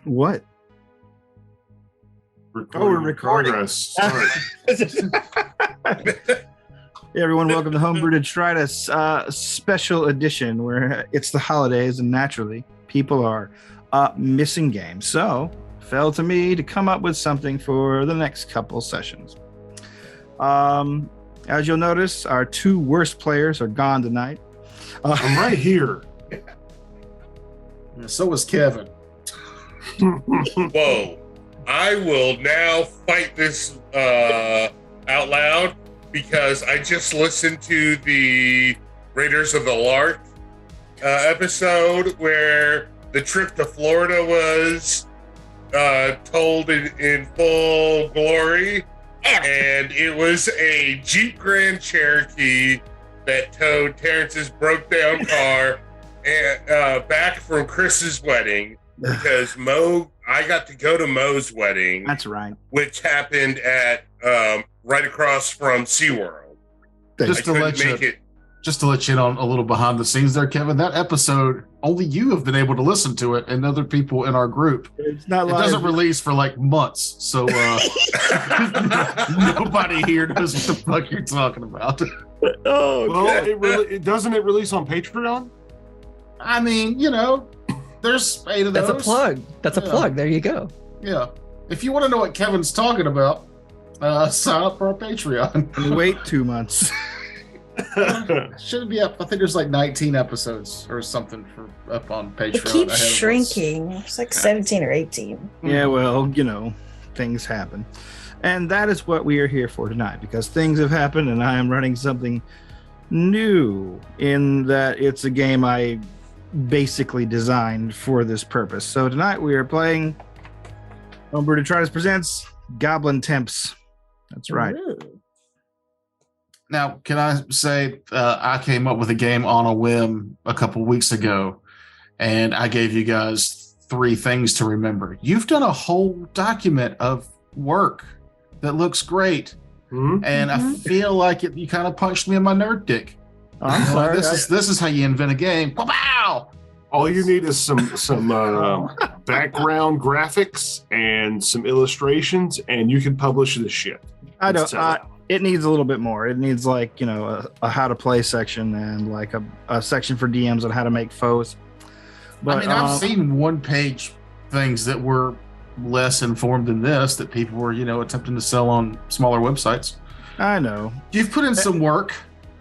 What? We're recording. Hey everyone, welcome to Homebrew Detritus special edition, where it's the holidays and naturally people are missing games. So fell to me to come up with something for the next couple sessions. As you'll notice, our two worst players are gone tonight. I'm right here. So is Kevin. Whoa. I will now fight this out loud because I just listened to the Raiders of the Lark episode where the trip to Florida was told in full glory. And it was a Jeep Grand Cherokee that towed Terrance's broke down car and, back from Chris's wedding because I got to go to Mo's wedding. That's right. Which happened at right across from SeaWorld. Just to let you in on a little behind the scenes there, Kevin, that episode, only you have been able to listen to it and other people in our group. It's not It live. doesn't release for like months, so nobody here knows what the fuck you're talking about. Oh, Well, it doesn't it release on Patreon? I mean, there's 8 of those. That's a plug. That's a plug. There you go. Yeah. If you want to know what Kevin's talking about, sign up for our Patreon. and wait 2 months. Should be up. I think there's like 19 episodes or something up on Patreon. It keeps shrinking. It's like 17 or 18. Yeah, well, things happen. And that is what we are here for tonight, because things have happened and I am running something new in that it's a game I basically designed for this purpose. So tonight we are playing Homebrew Detritus presents Goblin Temps. That's right. Ooh. Now, can I say I came up with a game on a whim a couple weeks ago, and I gave you guys 3 things to remember. You've done a whole document of work that looks great, and I feel like you kind of punched me in my nerd dick. I'm sorry. This is how you invent a game. Wow! All you need is some background graphics and some illustrations, and you can publish this shit. I don't. It needs a little bit more. It needs a how to play section and like a section for DMs on how to make foes. But, I've seen 1-page things that were less informed than this that people were, attempting to sell on smaller websites. I know. You've put in some work.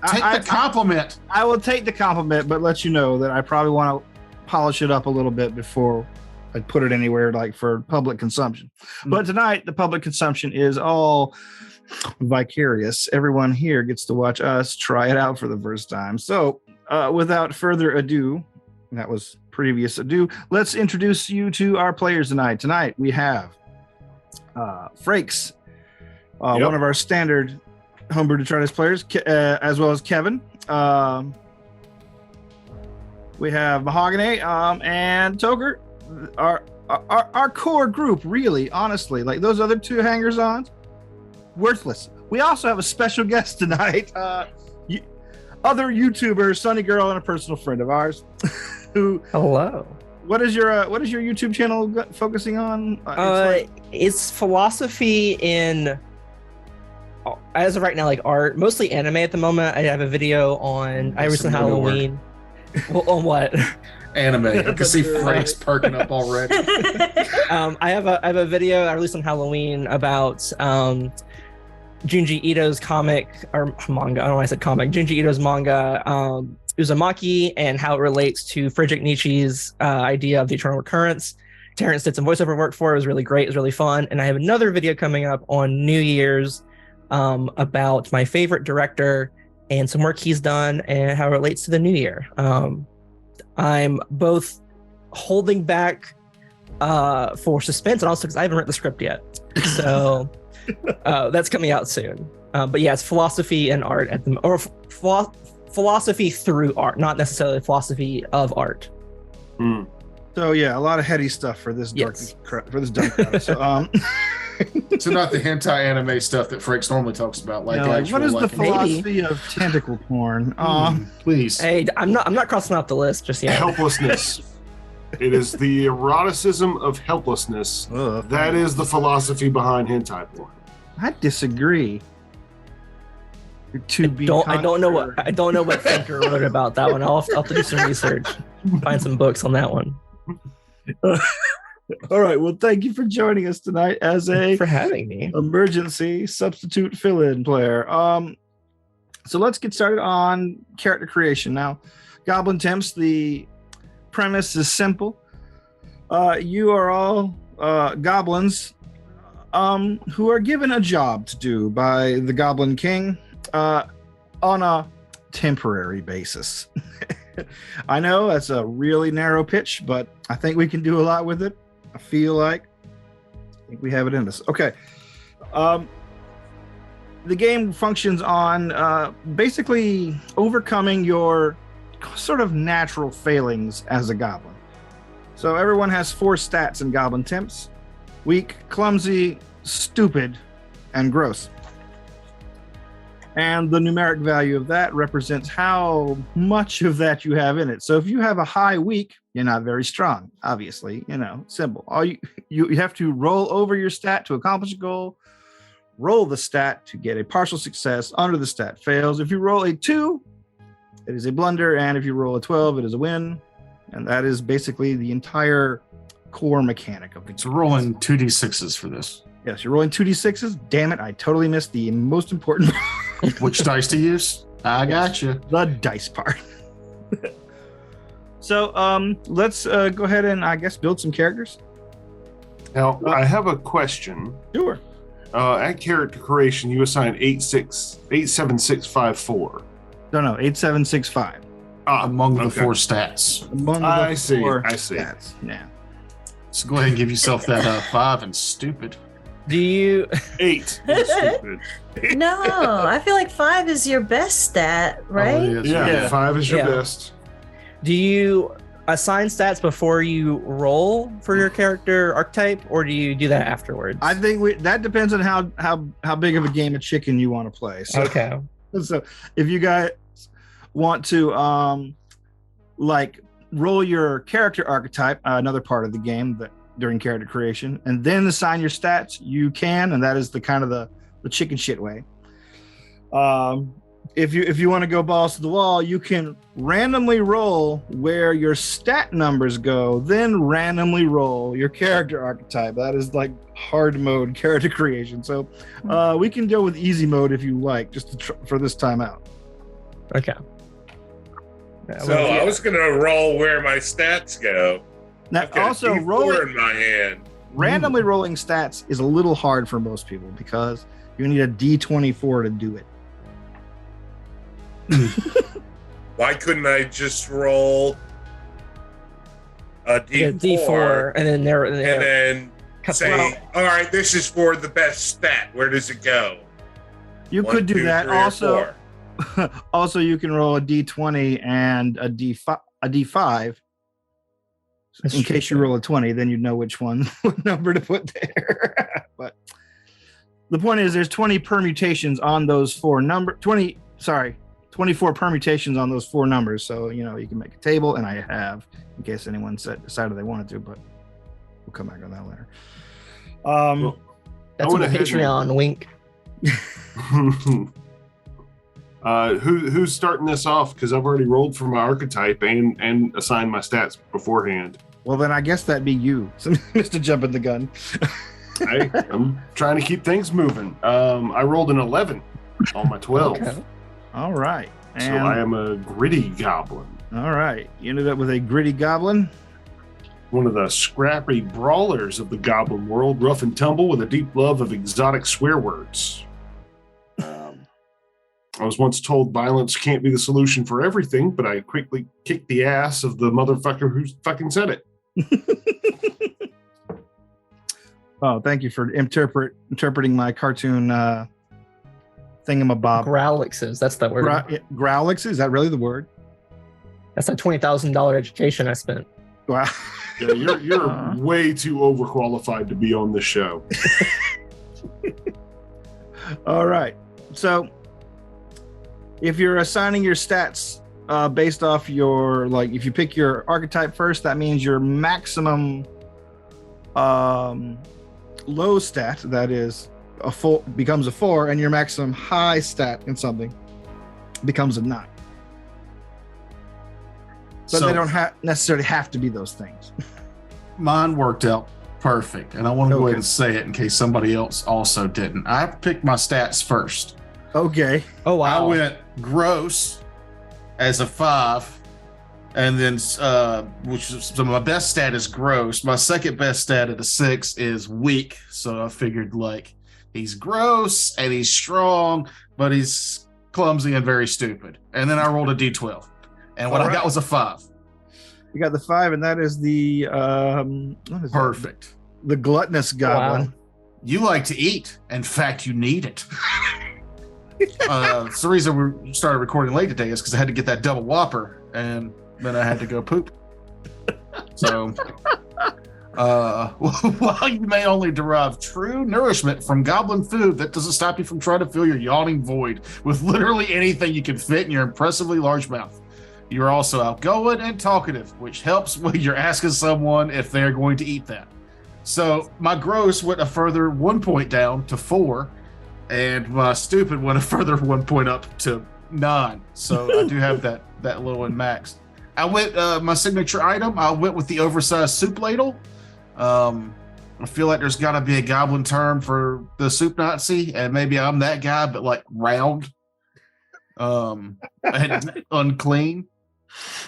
Take the compliment. I will take the compliment, but let you know that I probably want to polish it up a little bit before I put it anywhere like for public consumption. But tonight, the public consumption is all vicarious. Everyone here gets to watch us try it out for the first time. So without further ado, that was previous ado, let's introduce you to our players tonight. Tonight we have Frakes, one of our standard Homebrew Detritus players, as well as Kevin. We have Mahogany and Toker, our core group. Really, honestly, like those other 2 hangers-ons, worthless. We also have a special guest tonight, other YouTuber, Sonny Girl, and a personal friend of ours. Who? Hello. What is your YouTube channel focusing on? It's philosophy in, as of right now, like art, mostly anime at the moment. I have a video on Iris and Halloween. Well, on what? Anime. I can see Frank's perking up already. I have a video I released on Halloween about Junji Ito's comic or manga. I don't know why I said comic. Junji Ito's manga, Uzumaki, and how it relates to Friedrich Nietzsche's idea of the eternal recurrence. Terrance did some voiceover work for it. It was really great. It was really fun. And I have another video coming up on New Year's about my favorite director and some work he's done and how it relates to the new year. I'm both holding back for suspense and also because I haven't written the script yet. So that's coming out soon. But yeah, it's philosophy and art philosophy through art, not necessarily philosophy of art. So yeah, a lot of heady stuff for this dark crowd. So So not the hentai anime stuff that Frakes normally talks about, like no, actual, what is the like, philosophy of tentacle porn? please. Hey, I'm not crossing out the list just yet. Helplessness. It is the eroticism of helplessness. Ugh. That is the philosophy behind hentai porn. I disagree. I don't know what thinker wrote about that one. I'll have to do some research, find some books on that one. All right. Well, thank you for joining us tonight as a For having me. emergency substitute fill-in player. So let's get started on character creation. Now, Goblin Temps, the premise is simple. You are all goblins who are given a job to do by the Goblin King on a temporary basis. I know that's a really narrow pitch, but I think we can do a lot with it. I think we have it in us. Okay. The game functions on basically overcoming your sort of natural failings as a goblin. So everyone has 4 stats in Goblin Temps: weak, clumsy, stupid, and gross. And the numeric value of that represents how much of that you have in it. So if you have a high weak, you're not very strong, obviously, simple. You have to roll over your stat to accomplish a goal, roll the stat to get a partial success. Under the stat fails. If you roll a 2, it is a blunder. And if you roll a 12, it is a win. And that is basically the entire core mechanic of the game. So rolling 2d6s for this. Yes, you're rolling 2d6s. Damn it, I totally missed the most important part. Which dice to use? I got you. The dice part. So let's go ahead and I guess build some characters. Now, I have a question. Sure. At character creation, you assign 87654. No, 8765. Among the okay. 4 stats. Among the I see. 4 I see. stats. Yeah. So go ahead and give yourself that 5 and stupid. Do you 8. Stupid. No, I feel like 5 is your best stat, right? Oh, yes, Yeah, Yeah. 5 is your Yeah. best. do you assign stats before you roll for your character archetype, or do you do that afterwards? I think that depends on how big of a game of chicken you want to play. So, Okay. so if you guys want to roll your character archetype, another part of the game that during character creation, and then assign your stats, you can, and that is the kind of the chicken shit way. If you want to go balls to the wall, you can randomly roll where your stat numbers go, then randomly roll your character archetype. That is like hard mode character creation. So we can go with easy mode if you like, just for this time out. Okay. So I was gonna roll where my stats go. Now, I've got a also D4 in my hand. randomly rolling stats is a little hard for most people because you need a D24 to do it. Why couldn't I just roll a Yeah, D4, D4 and then there and then say, all right, this is for the best stat. Where does it go? You 1, could do 2, that. 3, or Also, 4. also you can roll a D20 and a D5. That's In true, case you too. roll a 20, then you know what number to put there. But the point is, there's 20 permutations on those 24 permutations on those 4 numbers. So, you can make a table, and I have, in case anyone decided they wanted to, but we'll come back on that later. That's I on went the ahead and- Patreon wink. Who's starting this off? Because I've already rolled for my archetype and assigned my stats beforehand. Well, then I guess that'd be you, Mr. Jumping the Gun. I'm trying to keep things moving. I rolled an 11 on my 12. Okay. All right. So I am a gritty goblin. All right. You ended up with a gritty goblin. One of the scrappy brawlers of the goblin world, rough and tumble with a deep love of exotic swear words. I was once told violence can't be the solution for everything, but I quickly kicked the ass of the motherfucker who fucking said it. Oh, thank you for interpreting my cartoon thingamabob. Growlixes, that's the word. Growlix, is that really the word? That's a $20,000 education I spent. Wow. Yeah, you're way too overqualified to be on this show. All right. So if you're assigning your stats based off your, like, if you pick your archetype first, that means your maximum low stat, that is a 4, becomes a 4, and your maximum high stat in something becomes a 9. But they don't necessarily have to be those things. Mine worked out perfect, and I want to go ahead and say it in case somebody else also didn't. I picked my stats first. Okay. Oh wow. I went gross as a 5, and then which is, so my best stat is gross. My second best stat at a 6 is weak. So I figured, like, he's gross and he's strong, but he's clumsy and very stupid. And then I rolled a d12, and what I got was a 5. You got the 5, and that is the what is Perfect. that? The gluttonous goblin. Wow. You like to eat. In fact, you need it. It's the reason we started recording late today is because I had to get that double whopper, and then I had to go poop. So, while you may only derive true nourishment from goblin food, that doesn't stop you from trying to fill your yawning void with literally anything you can fit in your impressively large mouth. You're also outgoing and talkative, which helps when you're asking someone if they're going to eat that. So my gross went a further 1 point down to 4, and my stupid went a further 1 point up to 9. So I do have that little one maxed. I went my signature item. I went with the oversized soup ladle. I feel like there's got to be a goblin term for the soup Nazi, and maybe I'm that guy, but like round, and unclean.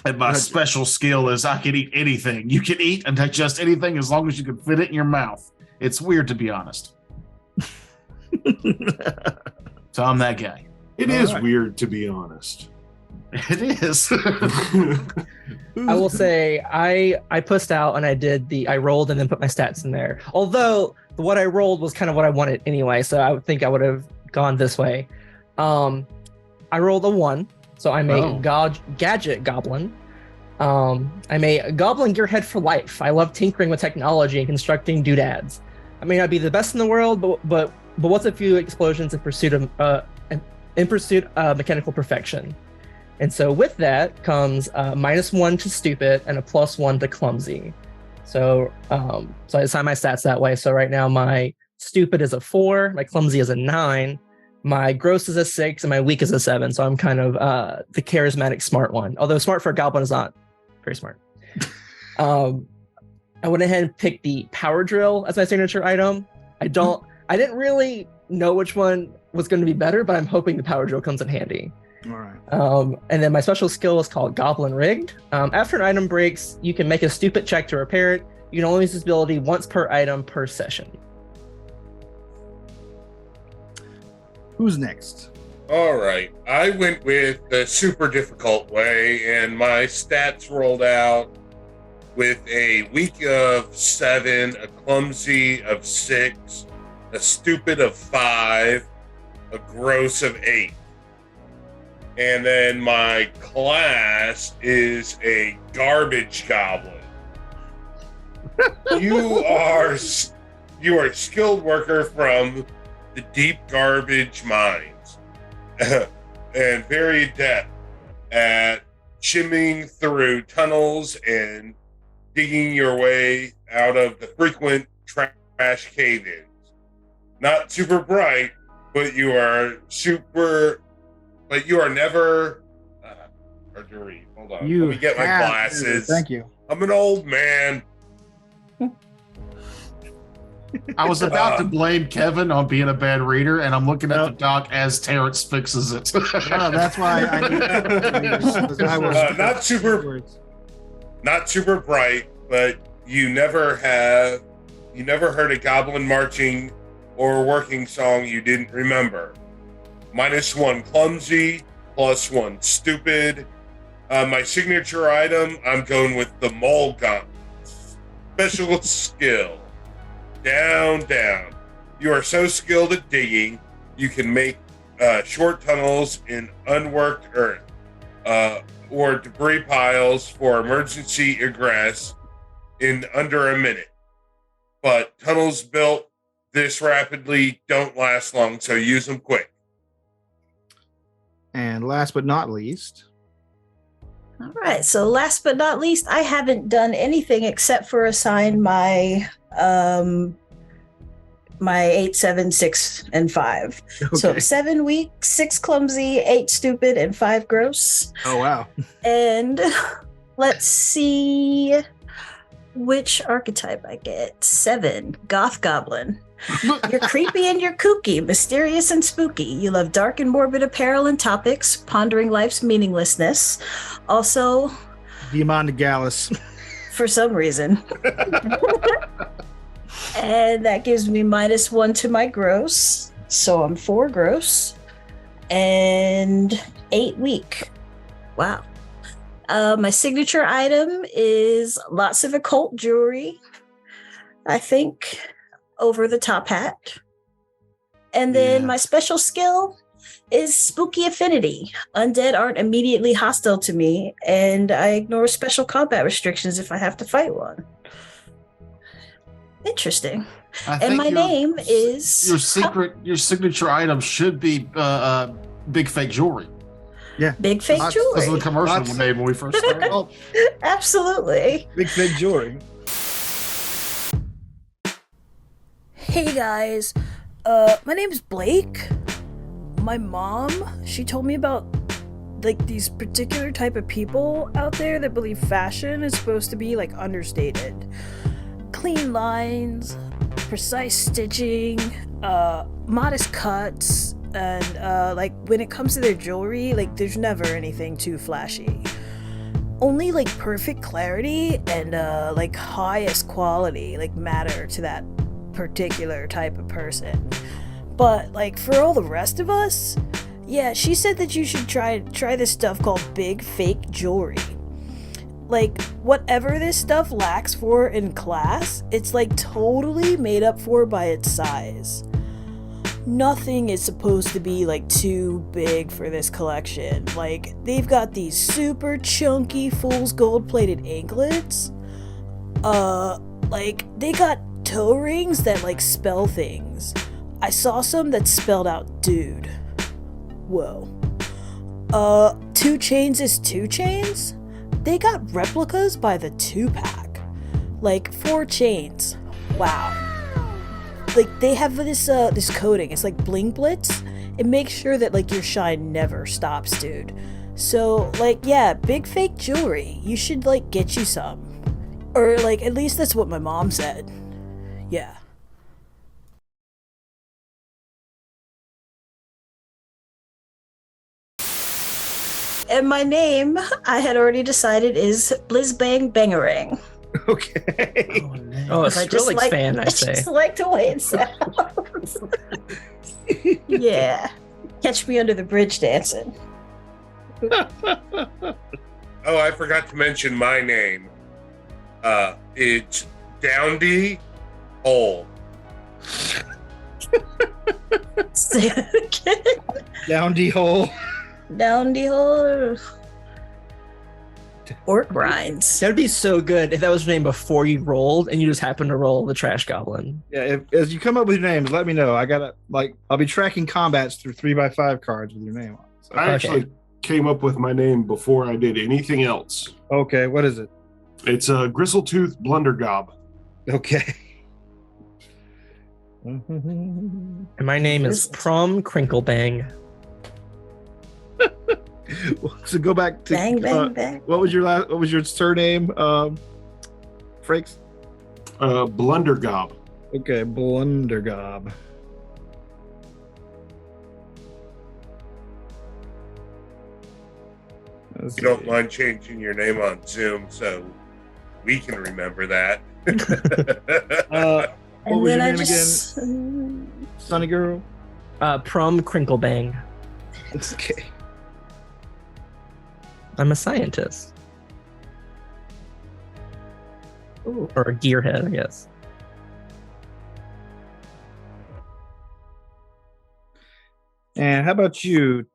And my special skill is I can eat anything. You can eat and digest anything as long as you can fit it in your mouth. It's weird, to be honest. So I'm that guy. It is weird, to be honest. It is. I will say I pushed out and I rolled and then put my stats in there. Although what I rolled was kind of what I wanted anyway, so I would think I would have gone this way. I rolled a 1. So I'm a gadget goblin. I'm a goblin gearhead for life. I love tinkering with technology and constructing doodads. I may not be the best in the world, but what's a few explosions in pursuit of mechanical perfection? And so with that comes -1 to stupid and a +1 to clumsy. So I assign my stats that way. So right now my stupid is a 4, my clumsy is a 9. My gross is a 6 and my weak is a 7. So I'm kind of the charismatic smart one. Although smart for a goblin is not very smart. I went ahead and picked the power drill as my signature item. I didn't really know which one was going to be better, but I'm hoping the power drill comes in handy. All right. And then my special skill is called Goblin Rigged. After an item breaks, you can make a stupid check to repair it. You can only use this ability once per item per session. Who's next? All right. I went with the super difficult way, and my stats rolled out with a weak of 7, a clumsy of 6, a stupid of 5, a gross of 8. And then my class is a garbage goblin. You are a skilled worker from the deep garbage mines and very adept at shimmying through tunnels and digging your way out of the frequent trash cave-ins. Not super bright, but you are never hard to read. Hold on. Let me get my glasses. Thank you. I'm an old man. I was about to blame Kevin on being a bad reader, and I'm looking at the doc as Terrance fixes it. That's why I was not super bright, but you never heard a goblin marching or working song you didn't remember. -1 clumsy, +1 stupid. My signature item, I'm going with the mole gun. Special skill. Down. You are so skilled at digging, you can make short tunnels in unworked earth or debris piles for emergency egress in under a minute. But tunnels built this rapidly don't last long, so use them quick. And last but not least, All right. So last but not least, I haven't done anything except for assign my my 8, 7, 6, and 5. Okay. So 7 weak, 6 clumsy, 8 stupid, and 5 gross. Oh wow. And let's see which archetype I get. 7, Goth Goblin. You're creepy and you're kooky, mysterious and spooky. You love dark and morbid apparel and topics, pondering life's meaninglessness. Also, Demon de Gallus. for some reason. And that gives me -1 to my gross. So I'm 4 gross and 8 weak. Wow. My signature item is lots of occult jewelry. I think over the top hat. And then my special skill is spooky affinity. Undead aren't immediately hostile to me, and I ignore special combat restrictions if I have to fight one. Interesting. And my name is your signature item should be big fake jewelry. Yeah. Big fake jewelry. Because of the commercial we made when we first started. Oh, Absolutely. big fake jewelry. Hey guys, my name's Blake. My mom, she told me about like these particular type of people out there that believe fashion is supposed to be like understated. Clean lines, precise stitching, modest cuts, and like when it comes to their jewelry, like there's never anything too flashy. Only like perfect clarity and like highest quality like matter to that particular type of person. But like for all the rest of us, yeah, she said that you should try this stuff called big fake jewelry. Like whatever this stuff lacks for in class, it's like totally made up for by its size. Nothing is supposed to be like too big for this collection. Like they've got these super chunky fool's gold plated anklets. Like they got toe rings that like spell things. I saw some that spelled out dude. Whoa. 2 chains is 2 chains? They got replicas by the 2-pack. Like 4 chains. Wow. Like they have this coating. It's like bling blitz. It makes sure that like your shine never stops, dude. So like yeah, big fake jewelry. You should like get you some. Or like at least that's what my mom said. Yeah. And my name, I had already decided, is Blizzbang Bangarang. Okay. Oh, man. Oh, a I just Skrillex fan, I say. just like the way it sounds. Yeah. Catch me under the bridge dancing. Oh, I forgot to mention my name. It's Downdy Hole. Say it again. Down D hole. Down the hole. Orc grinds. That would be so good if that was your name before you rolled and you just happened to roll the trash goblin. Yeah, as you come up with your names, let me know. I gotta I'll be tracking combats through 3x5 cards with your name on it. So. I actually came up with my name before I did anything else. Okay, what is it? It's a Gristletooth Blundergob. Okay. And my name is Prom Crinklebang. So go back to Bang, bang, bang. What was your surname? Frakes? Blundergob. Okay, Blundergob. You don't mind changing your name on Zoom so we can remember that. What And was your then name again? Sonny Girl? Prom Crinklebang. Okay. I'm a scientist. Ooh, or a gearhead, I guess. And how about you?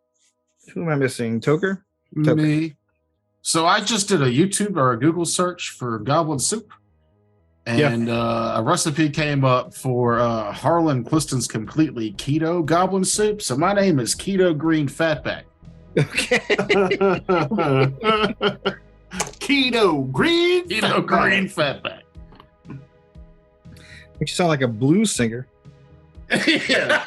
Who am I missing? Toker? Me. So I just did a YouTube or a Google search for goblin soup. And a recipe came up for Harlan Cliston's completely keto goblin soup. So my name is Keto Green Fatback. Okay. Keto green. Keto green fatback. Makes you sound like a blues singer. Yeah.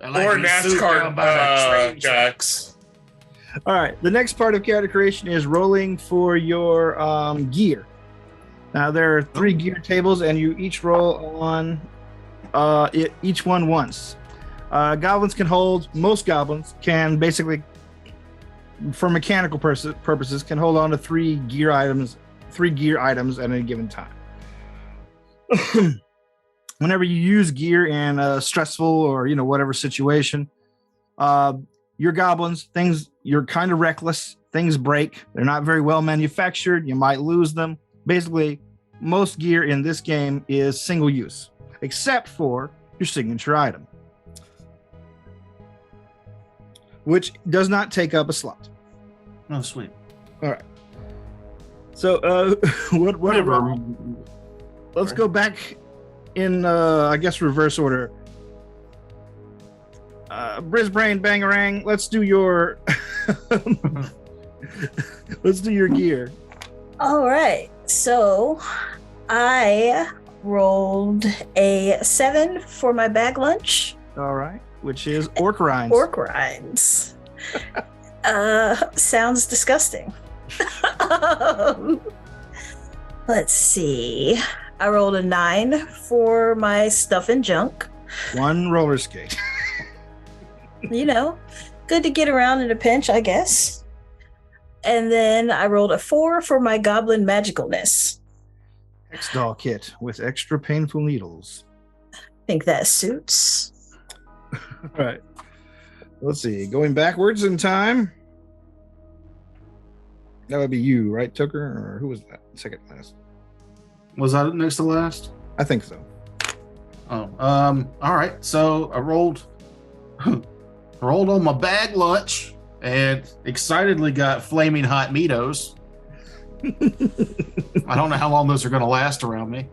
Or NASCAR guy. All right. The next part of character creation is rolling for your gear. Now there are 3 gear tables, and you each roll on each one once. Goblins can hold. Most goblins can basically, for mechanical purposes, can hold on to 3 gear items at any given time. Whenever you use gear in a stressful or whatever situation, your goblins, you're kind of reckless. Things break. They're not very well manufactured. You might lose them. Basically, most gear in this game is single use, except for your signature item, which does not take up a slot. Oh, sweet. All right. So, whatever. Let's go back in, I guess, reverse order. Brisbrain Bangarang, let's do your gear. All right. So I rolled a 7 for my bag lunch. All right. Which is orc rinds. Orc rinds. Sounds disgusting. Let's see. I rolled a 9 for my stuff and junk. 1 roller skate. Good to get around in a pinch, I guess. And then I rolled a 4 for my goblin magicalness. X-Doll kit with extra painful needles. I think that suits. All right. Let's see. Going backwards in time. That would be you, right, Tucker? Or who was that? Second last. Was that next to last? I think so. Oh, all right. So I rolled on my bag lunch and excitedly got flaming hot Meatos. I don't know how long those are going to last around me.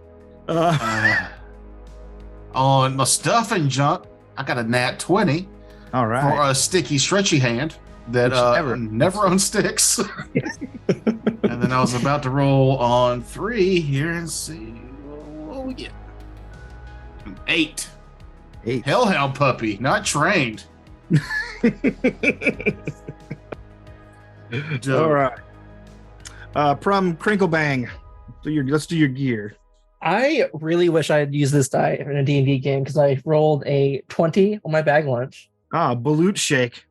On my stuff and junk, I got a nat 20. All right. For a sticky, stretchy hand that never unsticks. And then I was about to roll on 3 here and see what we get. An 8. 8. Hellhound puppy, not trained. All right. Prum Crinkle-Bang. Let's do your gear. I really wish I had used this die in a D&D game because I rolled a 20 on my bag lunch. Balut Shake.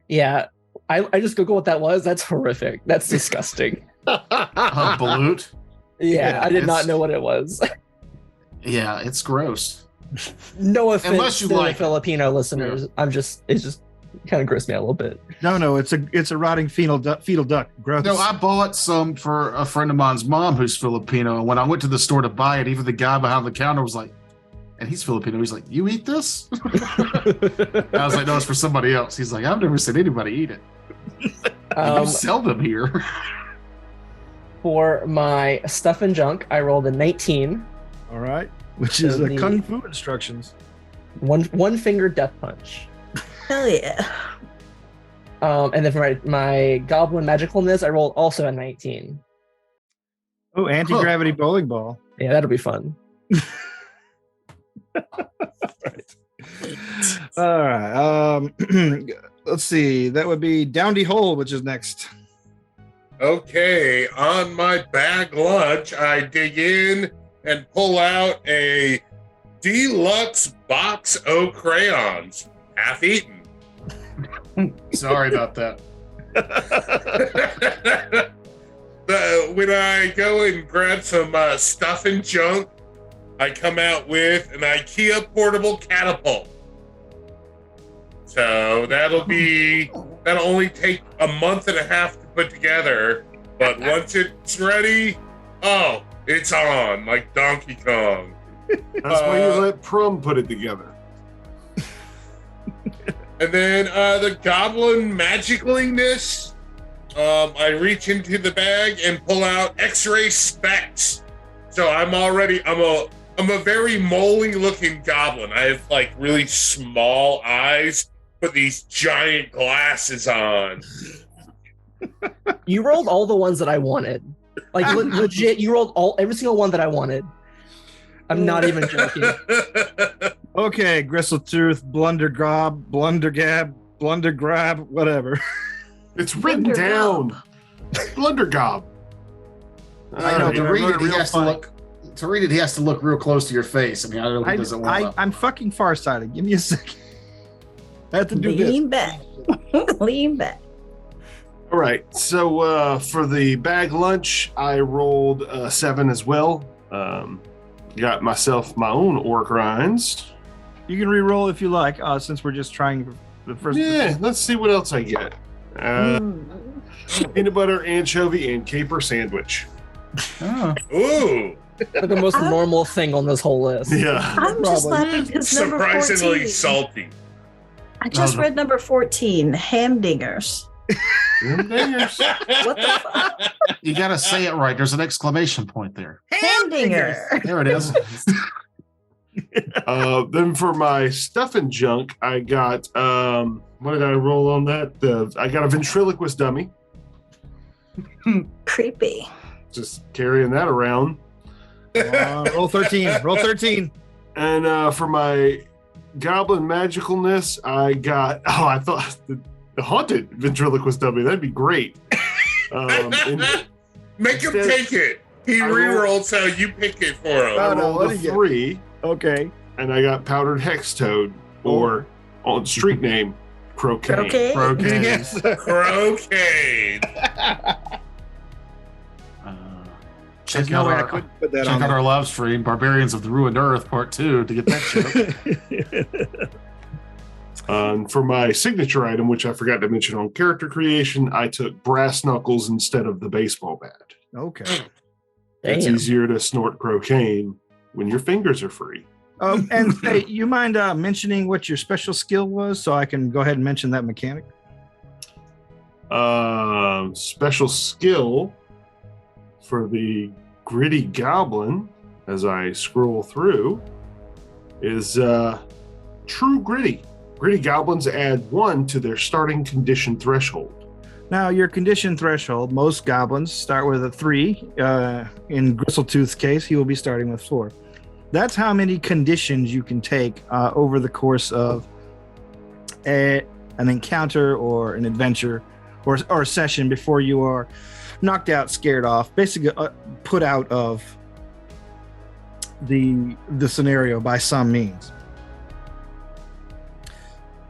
Yeah. I just Googled what that was. That's horrific. That's disgusting. Balut? Yeah, I did not know what it was. Yeah, it's gross. No offense Unless you to like the Filipino listeners. Yeah. It's just kind of grossed me out a little bit. No, it's a rotting fetal duck. Gross. No, I bought some for a friend of mine's mom who's Filipino. And when I went to the store to buy it, even the guy behind the counter was like, and he's Filipino. He's like, "You eat this?" I was like, "No, it's for somebody else." He's like, "I've never seen anybody eat it." You sell them here. For my stuff and junk, I rolled a 19. All right, which is the kung fu instructions. One finger death punch. Hell yeah. And then for my goblin magicalness, I rolled also a 19. Oh, anti-gravity bowling ball. Yeah, that'll be fun. All right. Let's see. That would be Downdy Hole, which is next. Okay, on my bag lunch, I dig in and pull out a deluxe box of crayons, half eaten. Sorry about that. When I go and grab some stuff and junk, I come out with an IKEA portable catapult. So that'll only take a month and a half to put together, but once it's ready, it's on like Donkey Kong. That's why you let Prum put it together. And then the goblin magicaliness, I reach into the bag and pull out X-ray specs. So I'm a very moly looking goblin. I have like really small eyes put these giant glasses on. You rolled all the ones that I wanted. Like legit, you rolled every single one that I wanted. I'm not even joking. Okay, Gristle-tooth, Blundergob, Blundergab, Blundergrab, whatever. It's written down. Blundergob. I know, To but I read wrote it, it he real has to fine. look. To read it, he has to look real close to your face. I mean, I don't know if he doesn't want to. I'm fucking farsighted. Give me a second. I have to do this. Lean back. Lean back. All right. So for the bag lunch, I rolled 7 as well. Got myself my own orc rinds. You can re-roll if you like, since we're just trying the first. Yeah, let's see what else I get. Peanut butter, anchovy, and caper sandwich. Oh. Ooh, The most normal thing on this whole list. Yeah. I'm just Probably. laughing because number surprisingly 14. salty. I just read number 14, hamdingers. Dangers. What the fuck? You got to say it right. There's an exclamation point there. Hamdinger. There it is. Then for my stuff and junk, I got what did I roll on that? I got a ventriloquist dummy. Creepy. Just carrying that around. Roll 13. Roll 13. And for my goblin magicalness, I got I thought the haunted ventriloquist dummy. That'd be great. Make him take it. He re-rolled, so you pick it for him. I Oh, no, rolled what a did you get? 3, Okay. and I got powdered hex toad, or on street name, croquet. Okay. Croquet. Yes. Croquet. There's Check no out way I our couldn't put that check on out there. our live stream, Barbarians of the Ruined Earth Part 2, to get that joke. For my signature item, which I forgot to mention on character creation, I took brass knuckles instead of the baseball bat. Okay. It's Damn. easier to snort cocaine when your fingers are free. And hey, you mind mentioning what your special skill was so I can go ahead and mention that mechanic? Special skill for the gritty goblin, as I scroll through, is true gritty. Gritty goblins add 1 to their starting condition threshold. Now, your condition threshold, most goblins start with a 3. In Gristle-tooth's case, he will be starting with 4. That's how many conditions you can take over the course of an encounter or an adventure or a session before you are knocked out, scared off, basically put out of the scenario by some means.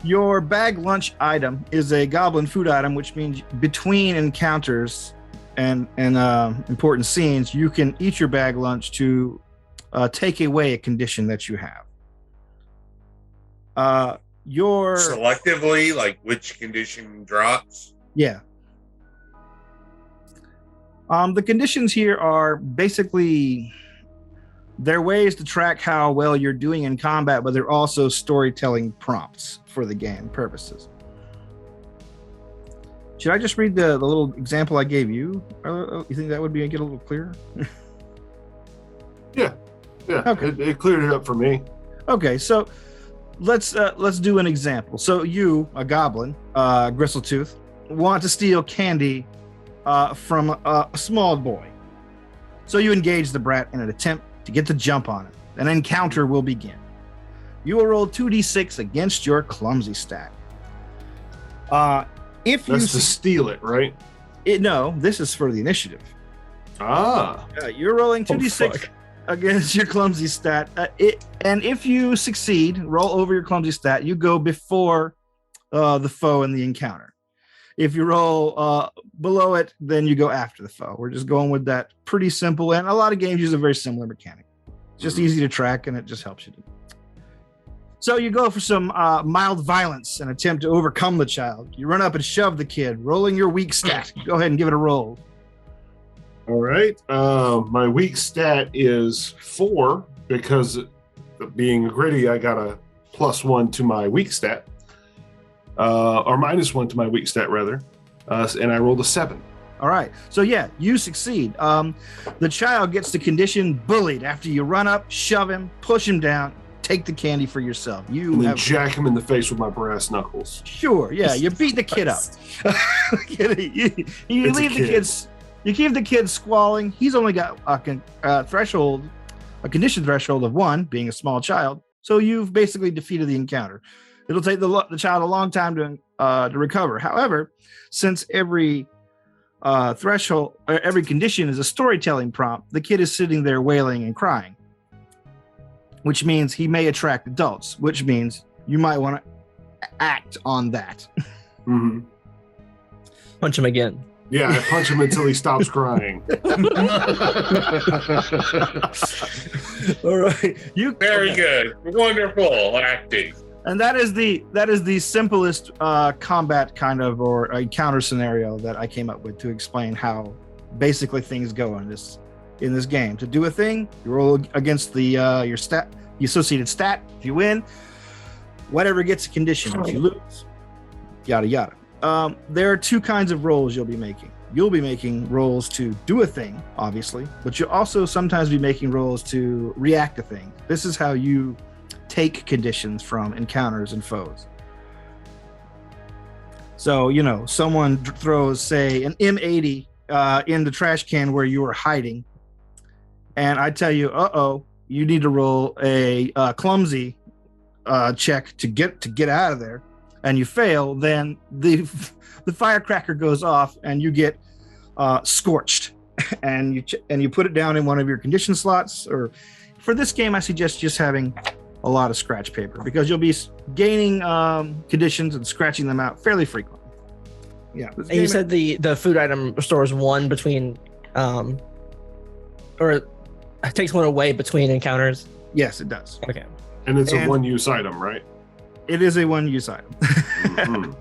Your bag lunch item is a goblin food item, which means between encounters and important scenes, you can eat your bag lunch to take away a condition that you have. Your Selectively, like which condition drops. Yeah. The conditions here are basically they're ways to track how well you're doing in combat, but they're also storytelling prompts for the game purposes. Should I just read the little example I gave you? You think that would get a little clearer? Yeah, Okay. it cleared it up for me. Okay, so let's do an example. So you, a goblin, Gristle-tooth, want to steal candy from a small boy. So you engage the brat in an attempt to get the jump on it. An encounter will begin. You will roll 2d6 against your clumsy stat. If you That's to steal it, right? no, this is for the initiative. You're rolling 2d6 fuck. against your clumsy stat. And if you succeed, roll over your clumsy stat, you go before the foe in the encounter. If you roll below it, then you go after the foe. We're just going with that pretty simple. And a lot of games use a very similar mechanic. It's just easy to track, and it just helps you. So you go for some mild violence and attempt to overcome the child. You run up and shove the kid, rolling your weak stat. Go ahead and give it a roll. All right. My weak stat is 4 because of being gritty, I got a +1 to my weak stat. Or -1 to my weak stat, rather. And I rolled a 7. All right. So, yeah, you succeed. The child gets the condition bullied after you run up, shove him, push him down, take the candy for yourself. You And then have jack him in the face with my brass knuckles. sure, yeah. You beat the kid up. you It's a leave the kid. kids. You keep the kid squalling. He's only got a condition threshold of 1, being a small child. So you've basically defeated the encounter. It'll take the child a long time to recover. However, since every threshold, or every condition is a storytelling prompt, the kid is sitting there wailing and crying, which means he may attract adults, which means you might want to act on that. Mhm. Punch him again. Yeah, I punch him until he stops crying. All right, Very good. Wonderful acting. And that is the simplest combat kind of or encounter scenario that I came up with to explain how basically things go in this game. To do a thing, you roll against your stat, the associated stat. If you win, whatever gets a condition. If you lose, yada yada. There are 2 kinds of rolls you'll be making. You'll be making rolls to do a thing, obviously, but you'll also sometimes be making rolls to react to things. This is how you take conditions from encounters and foes. So, someone throws, say, an M80 in the trash can where you were hiding, and I tell you, you need to roll a clumsy check to get out of there, and you fail, then the firecracker goes off and you get scorched, and you put it down in one of your condition slots. Or for this game, I suggest just having a lot of scratch paper, because you'll be gaining conditions and scratching them out fairly frequently. Yeah. And you said the food item restores 1 between, or it takes 1 away between encounters. Yes, it does. Okay. And it's a And- one-use item, right? It is a one-use item. Mhm.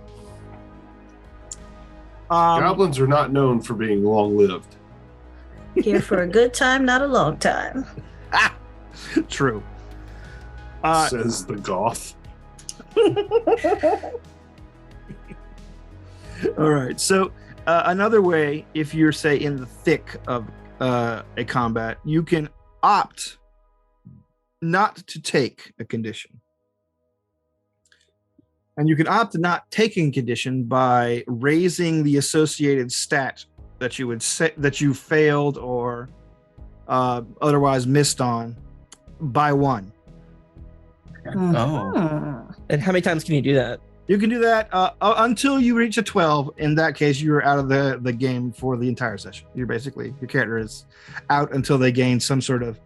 Goblins are not known for being long-lived. Here for a good time, not a long time. True. Says the goth. All right. So another way, if you're, say, in the thick of a combat, you can opt not to take a condition. And you can opt to not taking condition by raising the associated stat that you would say that you failed or otherwise missed on by 1. Oh. And how many times can you do that? You can do that until you reach a 12. In that case, you're out of the game for the entire session. Your character is out until they gain some sort of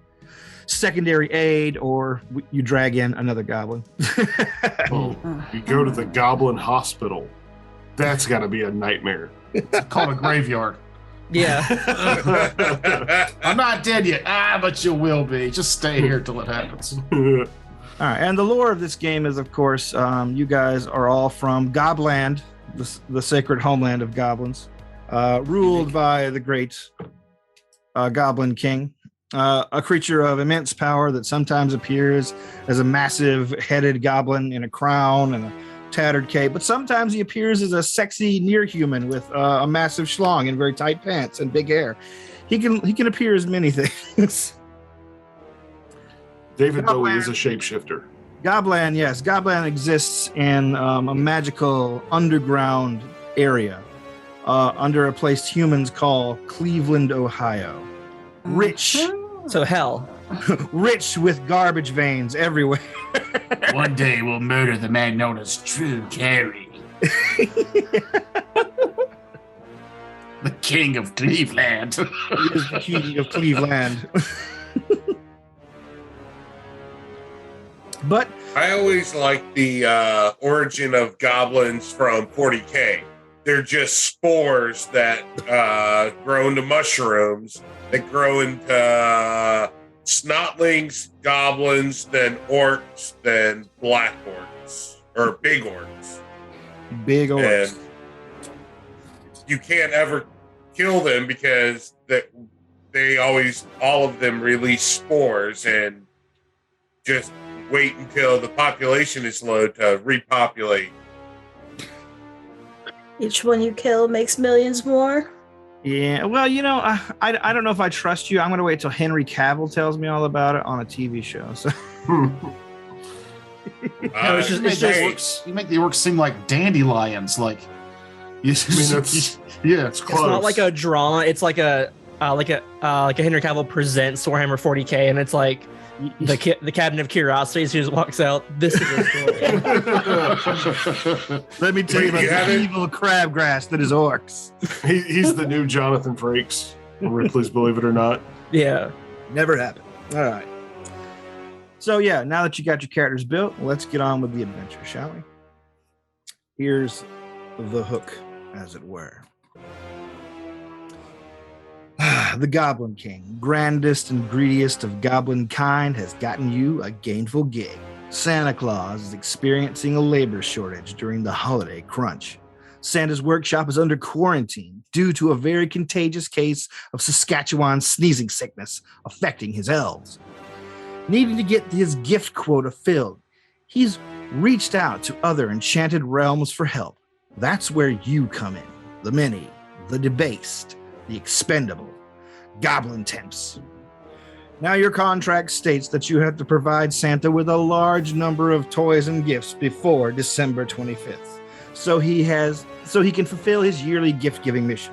secondary aid, or you drag in another goblin. Oh, you go to the Goblin Hospital. That's got to be a nightmare. It's called a graveyard. Yeah. I'm not dead yet. But you will be. Just stay here till it happens. All right, and the lore of this game is, of course, you guys are all from Gobland, the sacred homeland of goblins, ruled by the great Goblin King, a creature of immense power that sometimes appears as a massive headed goblin in a crown and a tattered cape, but sometimes he appears as a sexy near human with a massive schlong and very tight pants and big hair. He can appear as many things. David Bowie is a shapeshifter. Gobland, yes. Gobland exists in a magical underground area under a place humans call Cleveland, Ohio. Rich. So hell. Rich with garbage veins everywhere. One day we'll murder the man known as True Carey. The king of Cleveland. He is the king of Cleveland. But I always like the origin of goblins from 40K. They're just spores that grow into mushrooms, that grow into snotlings, goblins, then orcs, then black orcs, or big orcs. big orcs. And you can't ever kill them because they always, all of them release spores, and just wait until the population is low to repopulate. Each one you kill makes millions more. Yeah, well, I don't know if I trust you. I'm going to wait till Henry Cavill tells me all about it on a TV show. So it's just- it's just- You make the orcs seem like dandelions, like. You that's- yeah, It's It's close. not like a drama. It's like a Henry Cavill presents Warhammer 40K, and it's like the Cabinet of Curiosities who just walks out. This is a story. Let me tell you about You the haven't- evil crabgrass that is orcs. He's the new Jonathan Frakes. Ripley's Believe It or Not. Yeah. Never happened. All right. So yeah, now that you got your characters built, let's get on with the adventure, shall we? Here's the hook, as it were. The Goblin King, grandest and greediest of goblin kind, has gotten you a gainful gig. Santa Claus is experiencing a labor shortage during the holiday crunch. Santa's workshop is under quarantine due to a very contagious case of Saskatchewan sneezing sickness affecting his elves. Needing to get his gift quota filled, he's reached out to other enchanted realms for help. That's where you come in. The many, the debased, the expendable. Goblin Temps. Now your contract states that you have to provide Santa with a large number of toys and gifts before December 25th. So he can fulfill his yearly gift-giving mission.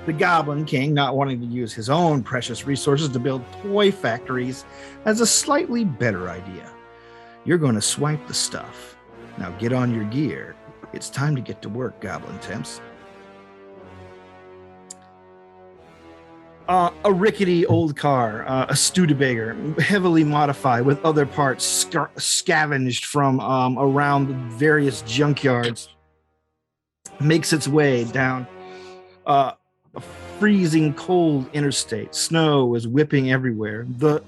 The Goblin King, not wanting to use his own precious resources to build toy factories, has a slightly better idea. You're going to swipe the stuff. Now get on your gear. It's time to get to work, Goblin Temps. A rickety old car, a Studebaker, heavily modified with other parts scavenged from around various junkyards, makes its way down a freezing cold interstate. Snow is whipping everywhere. The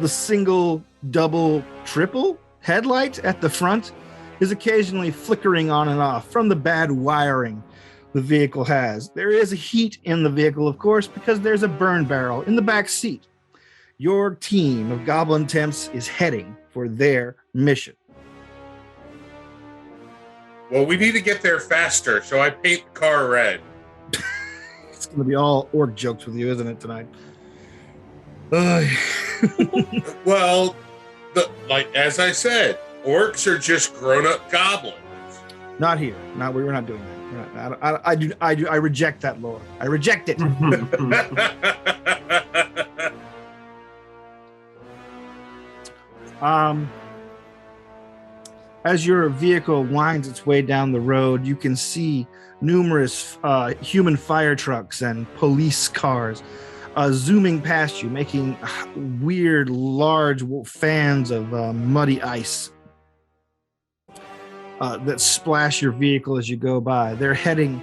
single, double, triple headlight at the front is occasionally flickering on and off from the bad wiring the vehicle has. There is a heat in the vehicle, of course, because there's a burn barrel in the back seat. Your team of Goblin Temps is heading for their mission. Well, we need to get there faster, so I paint the car red. It's going to be all orc jokes with you, isn't it, tonight? Well, as I said, orcs are just grown-up goblins. Not here. We're not doing that. I reject that lore. I reject it. As your vehicle winds its way down the road, you can see numerous human fire trucks and police cars zooming past you, making weird, large fans of muddy ice that splash your vehicle as you go by. They're heading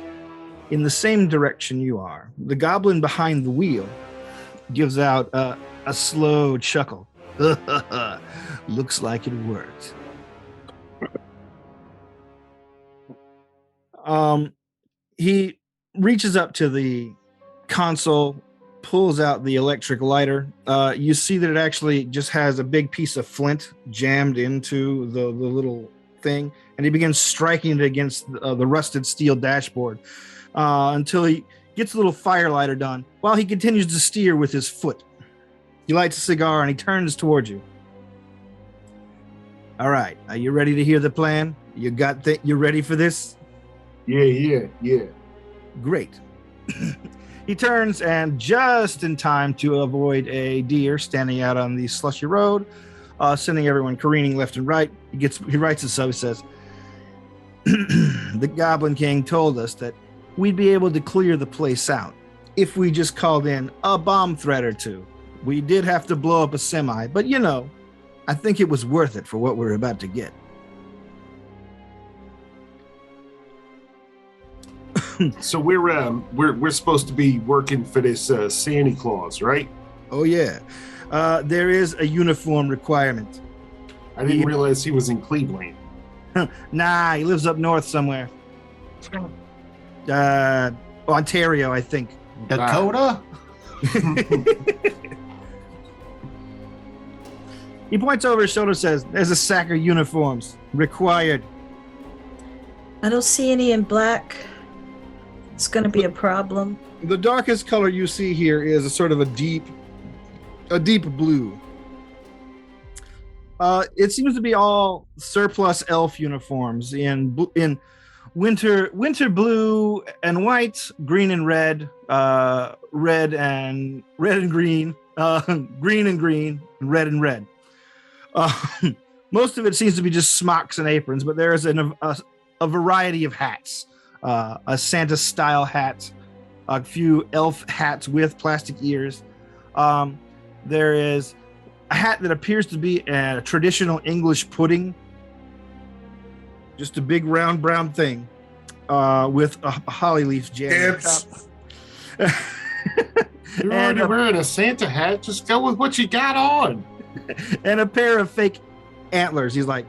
in the same direction you are. The goblin behind the wheel gives out a slow chuckle. Looks like it worked. He reaches up to the console, pulls out the electric lighter. You see that it actually just has a big piece of flint jammed into the little thing, and he begins striking it against the rusted steel dashboard until he gets a little fire lighter done while he continues to steer with his foot. He lights a cigar and he turns towards you. All right, are you ready to hear the plan? You ready for this? Yeah. Great. He turns, and just in time to avoid a deer standing out on the slushy road, sending everyone careening left and right, he writes this up. He says, the Goblin King told us that we'd be able to clear the place out if we just called in a bomb threat or two. We did have to blow up a semi, but I think it was worth it for what we're about to get. So we're supposed to be working for this Santa Claus, right? Oh yeah, there is a uniform requirement. I didn't realize he was in Cleveland. Nah, he lives up north somewhere. Ontario, I think. Dakota? He points over his shoulder and says, there's a sack of uniforms required. I don't see any in black. It's going to be a problem. The darkest color you see here is a sort of a deep blue. It seems to be all surplus elf uniforms in winter blue and white, green and red, red and green, green and green, and red. Most of it seems to be just smocks and aprons, but there is a variety of hats. A Santa style hat, a few elf hats with plastic ears. There is a hat that appears to be a traditional English pudding. Just a big round brown thing with a holly leaf jam on top. You're already wearing a Santa hat. Just go with what you got on. And a pair of fake antlers. He's like,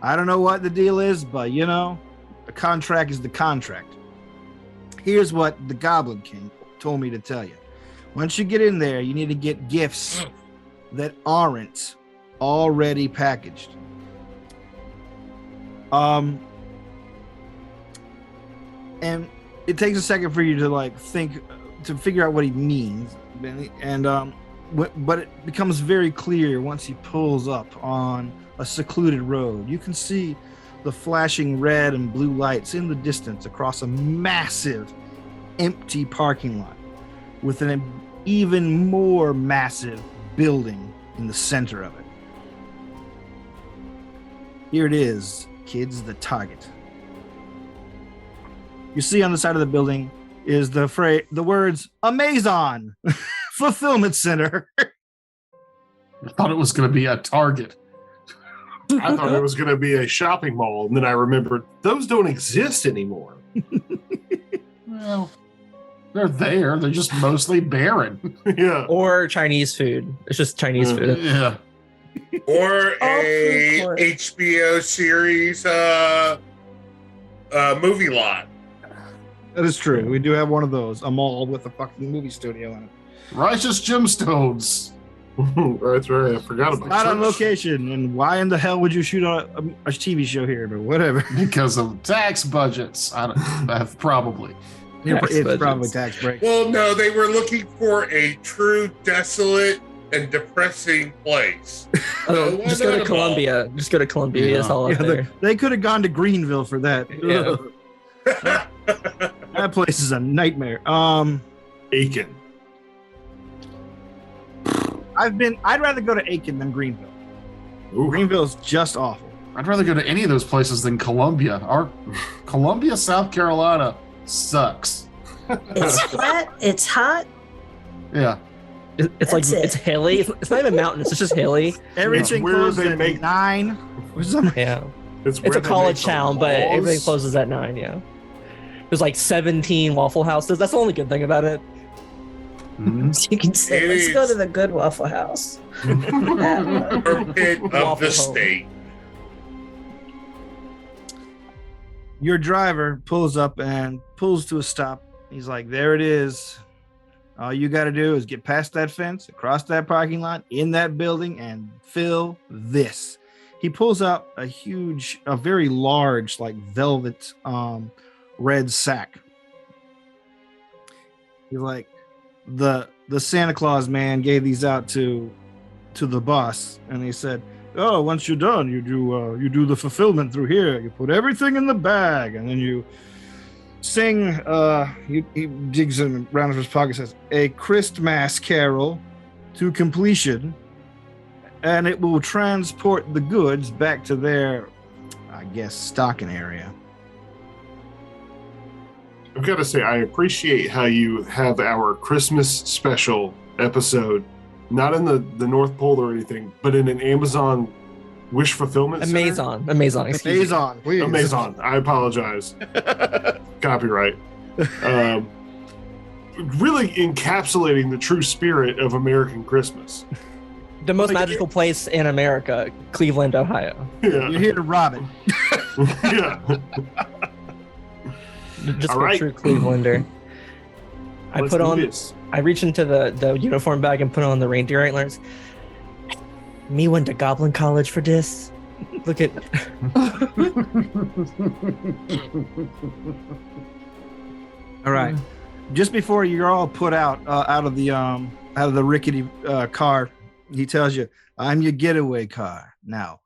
I don't know what the deal is, but you know, the contract is the contract. Here's what the Goblin King told me to tell you. Once you get in there, you need to get gifts that aren't already packaged. And it takes a second for you to figure out what he means, but it becomes very clear once he pulls up on a secluded road. You can see the flashing red and blue lights in the distance across a massive empty parking lot with an even more massive building in the center of it. Here it is, kids, the target. You see on the side of the building is the words Amazon Fulfillment Center. I thought it was going to be a Target. I thought it was going to be a shopping mall, and then I remembered those don't exist anymore. Well, they're there. They're just mostly barren. Yeah. Or Chinese food. It's just Chinese food. Yeah. Or a food court. HBO series movie lot. That is true. We do have one of those, a mall with a fucking movie studio in it. Righteous Gemstones. That's right. I forgot about Not that. on location. And why in the hell would you shoot a TV show here? But whatever. Because of tax budgets. Probably. It's probably tax breaks. Well, no, they were looking for a true desolate and depressing place. Oh, Why just go not to a Columbia. Just go to Columbia. Yeah. It's all up there. They could have gone to Greenville for that. Yeah. That place is a nightmare. Aiken. I'd rather go to Aiken than Greenville. Ooh. Greenville's just awful. I'd rather go to any of those places than Columbia. Our Columbia, South Carolina sucks. It's hot. It's hot. Yeah. It's like That's it. it's hilly. It's not even mountains. It's just hilly. Everything where closes they at make- 9. Which is Yeah. It's It's where a they college make the town, but laws. everything closes at 9. Yeah. There's like 17 Waffle Houses. That's the only good thing about it. You can say, It let's is. go to the good Waffle House. That one. Armpit of Waffle the home. state. Your driver pulls up and pulls to a stop. He's like, there it is. All you got to do is get past that fence, across that parking lot, in that building, and fill this. He pulls out a very large, like velvet red sack. He's like, the Santa Claus man gave these out to the boss, and he said, oh, once you're done, you do the fulfillment through here. You put everything in the bag, and then you sing. He digs around his pocket, says, a Christmas carol to completion, and it will transport the goods back to their, I guess, stocking area. I've got to say, I appreciate how you have our Christmas special episode, not in the North Pole or anything, but in an Amazon wish fulfillment center. Amazon. Excuse me. Amazon, please. Amazon. I apologize. Copyright. Really encapsulating the true spirit of American Christmas. The most Like, magical place in America, Cleveland, Ohio. You're Yeah. here to rob it. Yeah. Just All for a right. true Clevelander. Let's do this. I reach into the uniform bag and put on the reindeer antlers. Me went to Goblin College for this. Look at all right. Just before you're all put out of the rickety car, he tells you, I'm your getaway car. Now,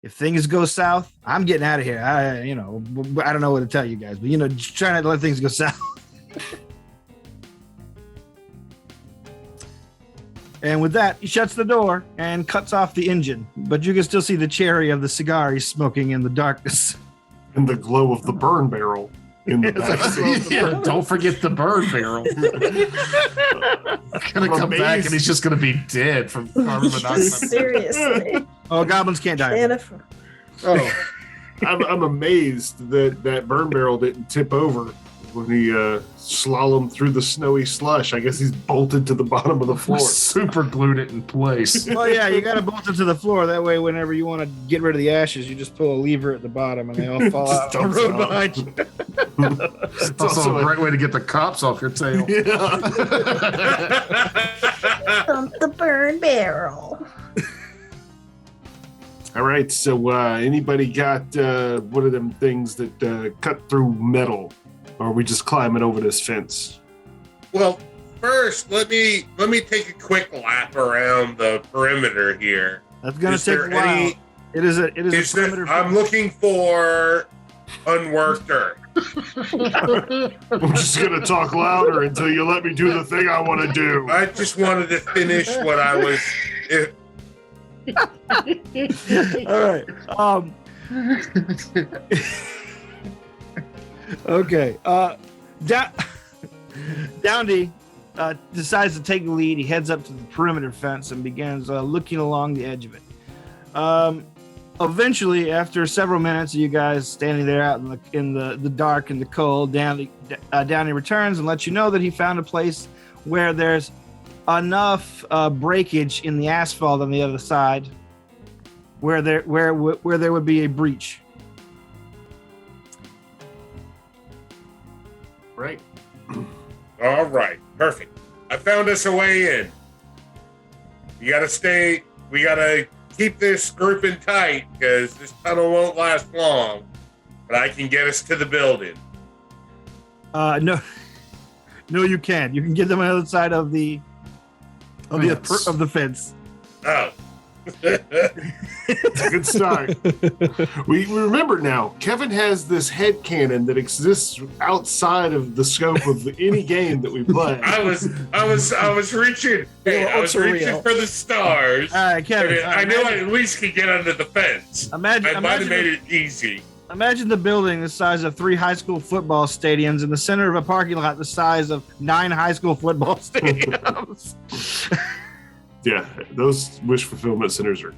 if things go south, I'm getting out of here. I don't know what to tell you guys, but just try not to let things go south. And with that, he shuts the door and cuts off the engine. But you can still see the cherry of the cigar he's smoking in the darkness. And the glow of the burn barrel in the backseat. Yeah, don't forget the burn barrel. Gonna come back and he's just gonna be dead from carbon monoxide. Seriously. Oh, goblins can't die. Jennifer. Oh, I'm amazed that burn barrel didn't tip over when he slalomed through the snowy slush. I guess he's bolted to the bottom of the floor. Super glued it in place. Well, yeah, you got to bolt it to the floor. That way, whenever you want to get rid of the ashes, you just pull a lever at the bottom and they all fall out on the road behind you. It's also a great way to get the cops off your tail. Yeah. Dump the burn barrel. All right, so anybody got one of them things that cut through metal? Or are we just climbing over this fence? Well, first, let me take a quick lap around the perimeter here. That's going to Is take there a while. any- It is a perimeter. I'm looking for unworked earth. I'm just going to talk louder until you let me do the thing I want to do. I just wanted to finish what I was. All right. Okay. Downdy decides to take the lead. He heads up to the perimeter fence and begins looking along the edge of it. Eventually, after several minutes of you guys standing there out in the dark and the cold, Downey returns and lets you know that he found a place where there's enough breakage in the asphalt on the other side where there would be a breach. Right. All right, perfect. I found us a way in. We gotta keep this gripping tight because this tunnel won't last long. But I can get us to the building. No, you can't. You can get them on the other side of the fence. Oh. It's a good start. We remember now, Kevin has this headcanon that exists outside of the scope of any game that we play. I was reaching. I was reaching for the stars. All right, Kevin. I knew I at least could get under the fence. I might have made it easy. Imagine the building the size of 3 high school football stadiums in the center of a parking lot the size of 9 high school football stadiums. Yeah, those wish fulfillment centers are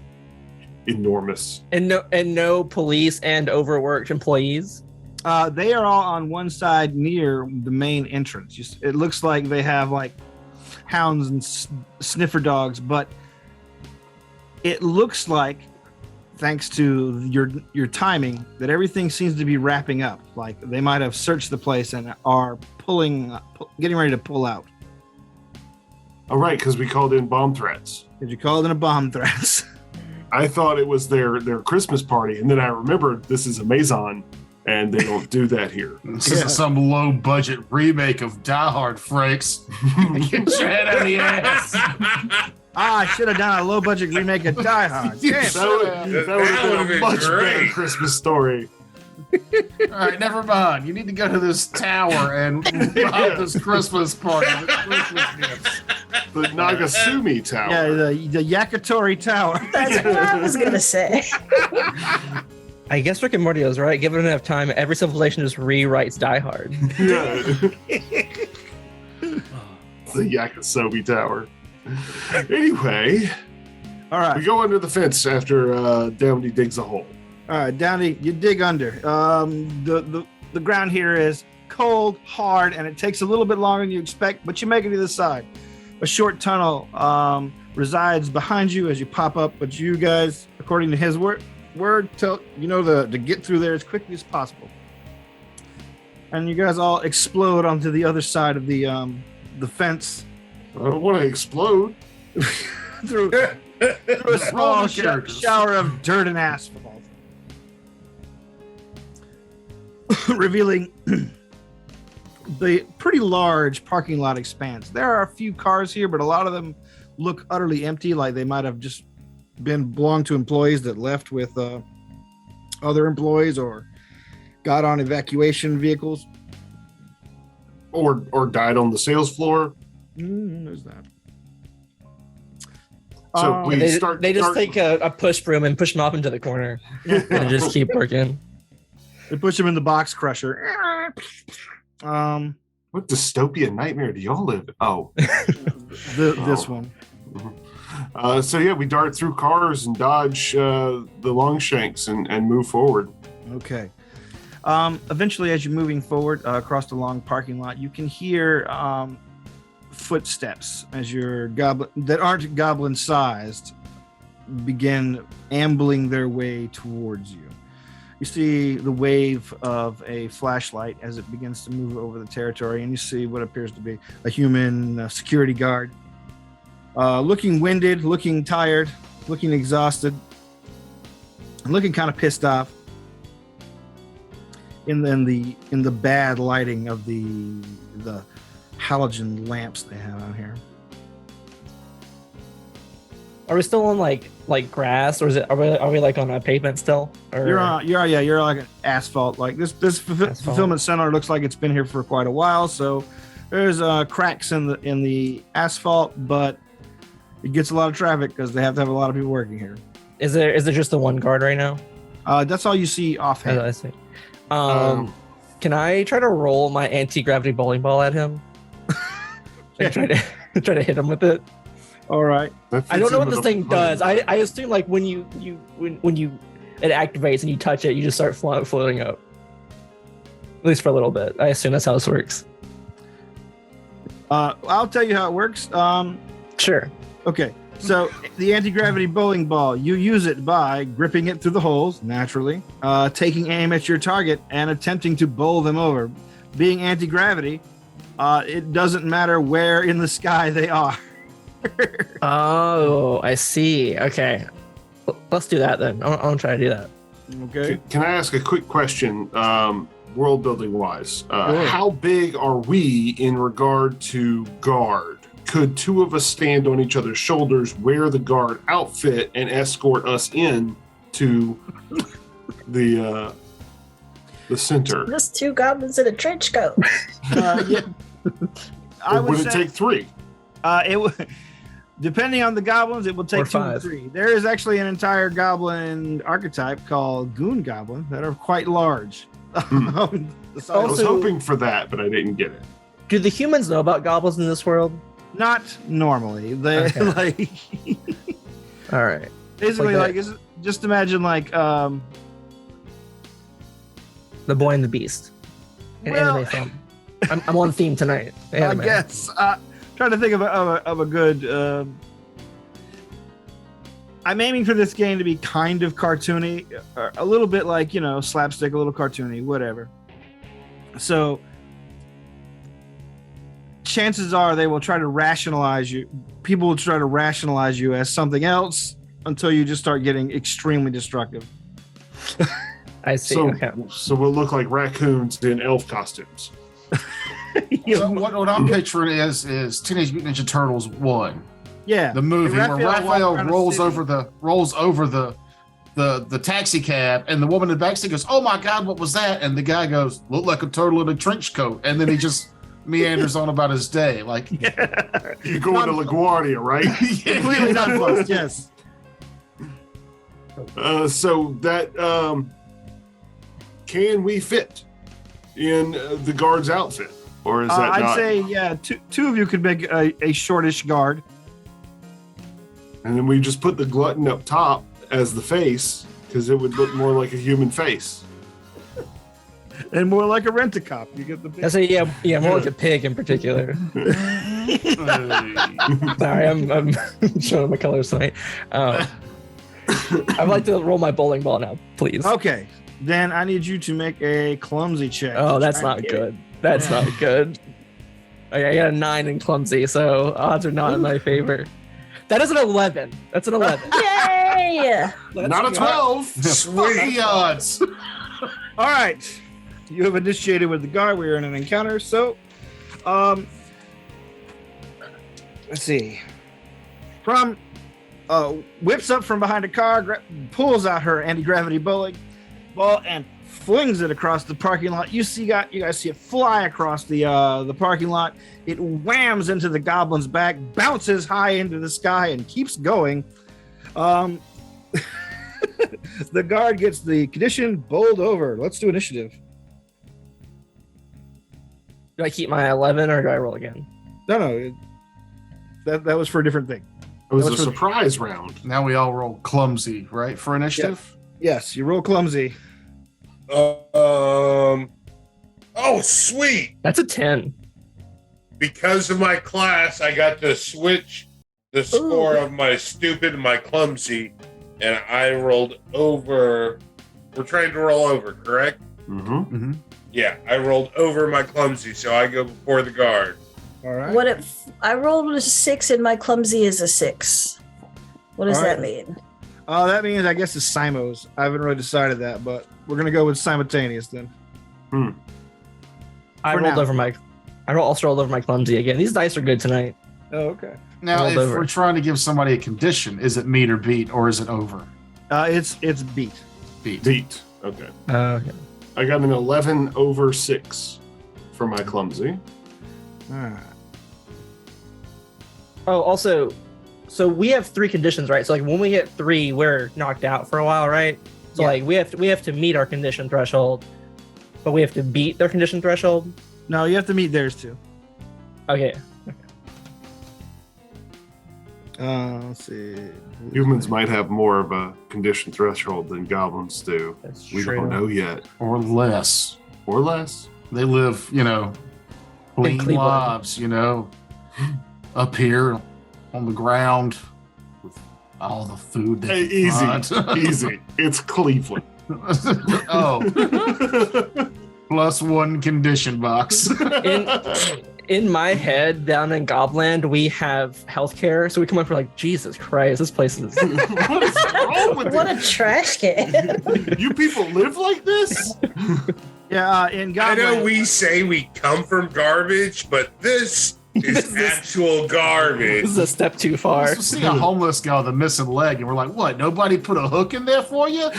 enormous. And no police and overworked employees. They are all on one side near the main entrance. It looks like they have like hounds and sniffer dogs, but it looks like, thanks to your timing, that everything seems to be wrapping up. Like they might have searched the place and are getting ready to pull out. All right, because we called in bomb threats. Did you call it a bomb threats? I thought it was their Christmas party, and then I remembered this is a Maison, and they don't do that here. This isn't some low budget remake of Die Hard, Franks. Get your head out of the ass. I should have done a low budget remake of Die Hard. Damn. That would have been a much better Christmas story. All right, never mind. You need to go to this tower and rob this Christmas party. This Christmas gifts. The Nagasumi Tower. Yeah, the Yakitori Tower. That's what I was going to say. I guess Rick and Morty was right. Given enough time, every civilization just rewrites Die Hard. Yeah. The Yakisobi Tower. Anyway, All right. we go under the fence after Downey digs a hole. All right, Downey, you dig under. The ground here is cold, hard, and it takes a little bit longer than you expect, but you make it to the side. A short tunnel resides behind you as you pop up, but you guys, according to his word tell to get through there as quickly as possible. And you guys all explode onto the other side of the fence I don't want to explode. through a small shower of dirt and asphalt. Revealing the pretty large parking lot expanse. There are a few cars here, but a lot of them look utterly empty, like they might have just belonged to employees that left with other employees or got on evacuation vehicles. Or died on the sales floor. There's that. So they just take a push broom and push them up into the corner and just keep working. They push him in the box crusher. What dystopian nightmare do y'all live in? Oh, this one. So yeah, we dart through cars and dodge the Longshanks and move forward. Okay. Eventually, as you're moving forward across the long parking lot, you can hear footsteps as your goblin that aren't goblin sized begin ambling their way towards you. You see the wave of a flashlight as it begins to move over the territory, and you see what appears to be a human security guard, looking winded, looking tired, looking exhausted, and looking kind of pissed off in the bad lighting of the halogen lamps they have out here. Are we still on like grass, or is it? Are we like on a pavement still? Or? You're like an asphalt. Like this fulfillment center looks like it's been here for quite a while. So there's cracks in the asphalt, but it gets a lot of traffic because they have to have a lot of people working here. Is there just the one guard right now? That's all you see offhand. I see. Can I try to roll my anti-gravity bowling ball at him? Try to hit him with it. All right. I don't know what this thing does. I assume like when it activates and you touch it, you just start floating up. At least for a little bit. I assume that's how this works. I'll tell you how it works. Sure. Okay. So the anti-gravity bowling ball, you use it by gripping it through the holes, naturally, taking aim at your target and attempting to bowl them over. Being anti-gravity, it doesn't matter where in the sky they are. Oh, I see. Okay. Let's do that then. I'll try to do that. Okay. Can I ask a quick question, world building wise? Sure. How big are we in regard to guard? Could two of us stand on each other's shoulders, wear the guard outfit, and escort us in to the center? Just two goblins in a trench coat. Yeah. Or would it take three? It would, depending on the goblins, it will take 2 or 3. There is actually an entire goblin archetype called Goon Goblin that are quite large. I was hoping for that, but I didn't get it. Do the humans know about goblins in this world? Not normally. They Okay. All right. Basically, just imagine the Boy and the Beast. An anime film. I'm on theme tonight. Anime. I guess. Trying to think of a good. I'm aiming for this game to be kind of cartoony, or a little bit like slapstick, a little cartoony, whatever. So chances are they will try to rationalize you. People will try to rationalize you as something else until you just start getting extremely destructive. I see. So we'll look like raccoons in elf costumes. So what I'm picturing is Teenage Mutant Ninja Turtles 1. Yeah, the movie where Raphael rolls over the taxi cab, and the woman in the backseat goes, "Oh my God, what was that?" And the guy goes, "Looked like a turtle in a trench coat," and then he just meanders on about his day. Like you're going to LaGuardia, right? Completely nonplussed. Yes. So that can we fit in the guard's outfit, or is that? I'd say two of you could make a shortish guard. And then we just put the glutton up top as the face, because it would look more like a human face. And more like a rent-a-cop. You get the big... I say more like a pig in particular. Sorry, I'm showing my colors tonight. I'd like to roll my bowling ball now, please. Okay, then I need you to make a clumsy check. Oh, that's not good. That's not good. Okay, I got a 9 in clumsy, so odds are not in my favor. That is an 11. That's an 11. Yay! Not a 12. Sweet odds. All right. You have initiated with the guard. We are in an encounter. So, let's see. Prom whips up from behind a car, pulls out her anti-gravity bowling ball, and flings it across the parking lot. You guys see it fly across the parking lot. It whams into the goblin's back, bounces high into the sky, and keeps going. The guard gets the condition bowled over. Let's do initiative. Do I keep my 11 or do I roll again? No. That was for a different thing. It was That a was for- surprise round. Now we all roll clumsy, right, for initiative? Yes, you roll clumsy. Oh, sweet. That's a 10. Because of my class, I got to switch the score of my stupid and my clumsy, and I rolled over. We're trying to roll over, correct? Mm-hmm. Mm-hmm. Yeah, I rolled over my clumsy, so I go before the guard. All right. What if I rolled a 6 and my clumsy is a 6? What does All that right. mean? That means I guess it's Simos. I haven't really decided that, but we're gonna go with simultaneous then. I For rolled now. over my. I also rolled over my clumsy again. These dice are good tonight. Oh, okay. Now, Rolled if over. we're trying to give somebody a condition, is it meet or beat, or is it over? It's beat. Beat. Beat. Okay. Okay. I got an 11 over 6 for my clumsy. All right. Oh, also, so we have 3 conditions, right? So like when we hit 3, we're knocked out for a while, right? So Yeah. like we have to meet our condition threshold, but we have to beat their condition threshold. No, you have to meet theirs too. Okay. Let's see. Humans might have more of a condition threshold than goblins do. That's We true. don't know yet. Or less. Or less. They live, clean Cleveland. lives, up here on the ground with all the food Hey, they easy. find. Easy. It's Cleveland. Oh, +1 condition box. In my head, down in Gobland, we have healthcare, so we come up for like, Jesus Christ, this place is. What is wrong with What a trash can. you? people live like this? Yeah, in I Goblin. know we say we come from garbage, but this is actual garbage. This is a step too far. We see a homeless guy with a missing leg, and we're like, "What? Nobody put a hook in there for you?" All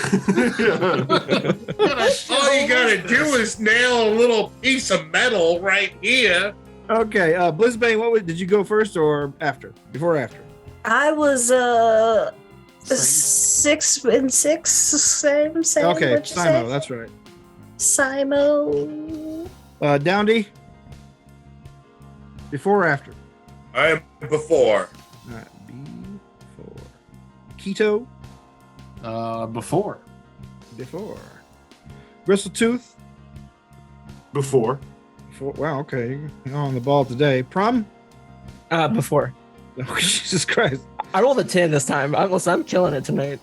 you gotta do is nail a little piece of metal right here. Okay, Blizzbane, did you go first or after? Before or after? I was 6 and 6, same. Okay, What'd you Simo, say? that's right. Simo. Downdy? Before or after? I am before. All right, before. Keto? Before. Before. Bristletootth? Before. Before. Wow, okay. You're on the ball today. Prom? Before. Oh, Jesus Christ. I rolled a 10 this time. I'm killing it tonight.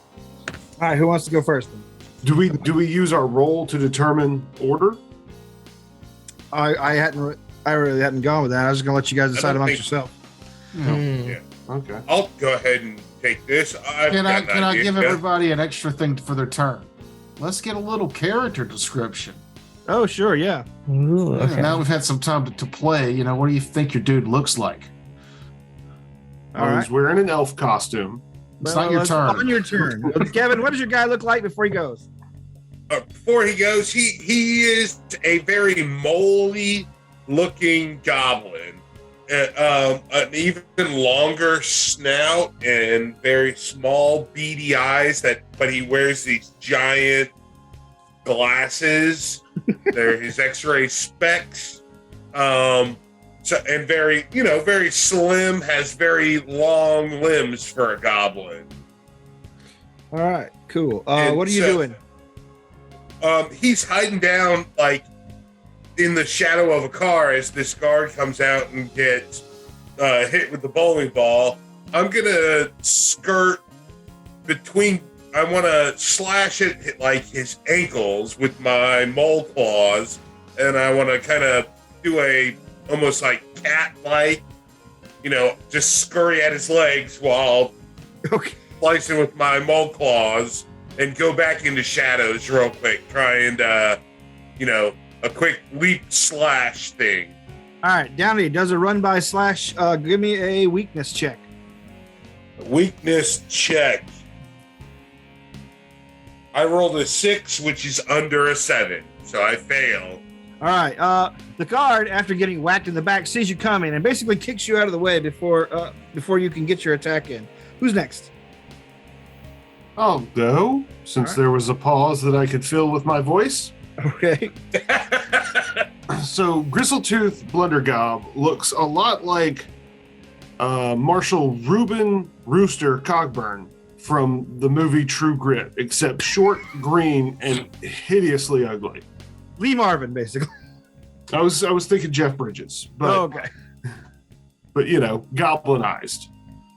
All right, who wants to go first? Then? Do we use our roll to determine order? I really hadn't gone with that. I was going to let you guys decide don't amongst think- yourself. Hmm. Yeah. Okay. I'll go ahead and take this. Can I got an idea. give everybody an extra thing for their turn? Let's get a little character description. Oh, sure, yeah. Ooh, okay. Now we've had some time to play. What do you think your dude looks like? All right. He's wearing an elf costume. It's not your turn. On your turn. Kevin, what does your guy look like before he goes? Before he goes, he is a very moldy looking goblin. An even longer snout and very small beady eyes, but he wears these giant glasses. They're his x-ray specs. And very slim, has very long limbs for a goblin. All right, cool. And What are you so- doing? He's hiding down like in the shadow of a car as this guard comes out and gets hit with the bowling ball. I'm gonna skirt between. I want to slash it hit like his ankles with my mole claws, and I want to kind of do a almost like cat-like, just scurry at his legs while Okay. slicing with my mole claws and go back into shadows real quick. Try and, a quick leap slash thing. All right, Downey does a run by slash. Give me a weakness check. Weakness check. I rolled a 6, which is under a 7, so I fail. All right. The guard, after getting whacked in the back, sees you coming and basically kicks you out of the way before you can get your attack in. Who's next? I'll go, since there was a pause that I could fill with my voice. Okay. So Gristletooth Blundergob looks a lot like Marshall Reuben Rooster Cogburn from the movie True Grit, except short, green, and hideously ugly. Lee Marvin, basically. I was thinking Jeff Bridges, but Okay. but goblinized.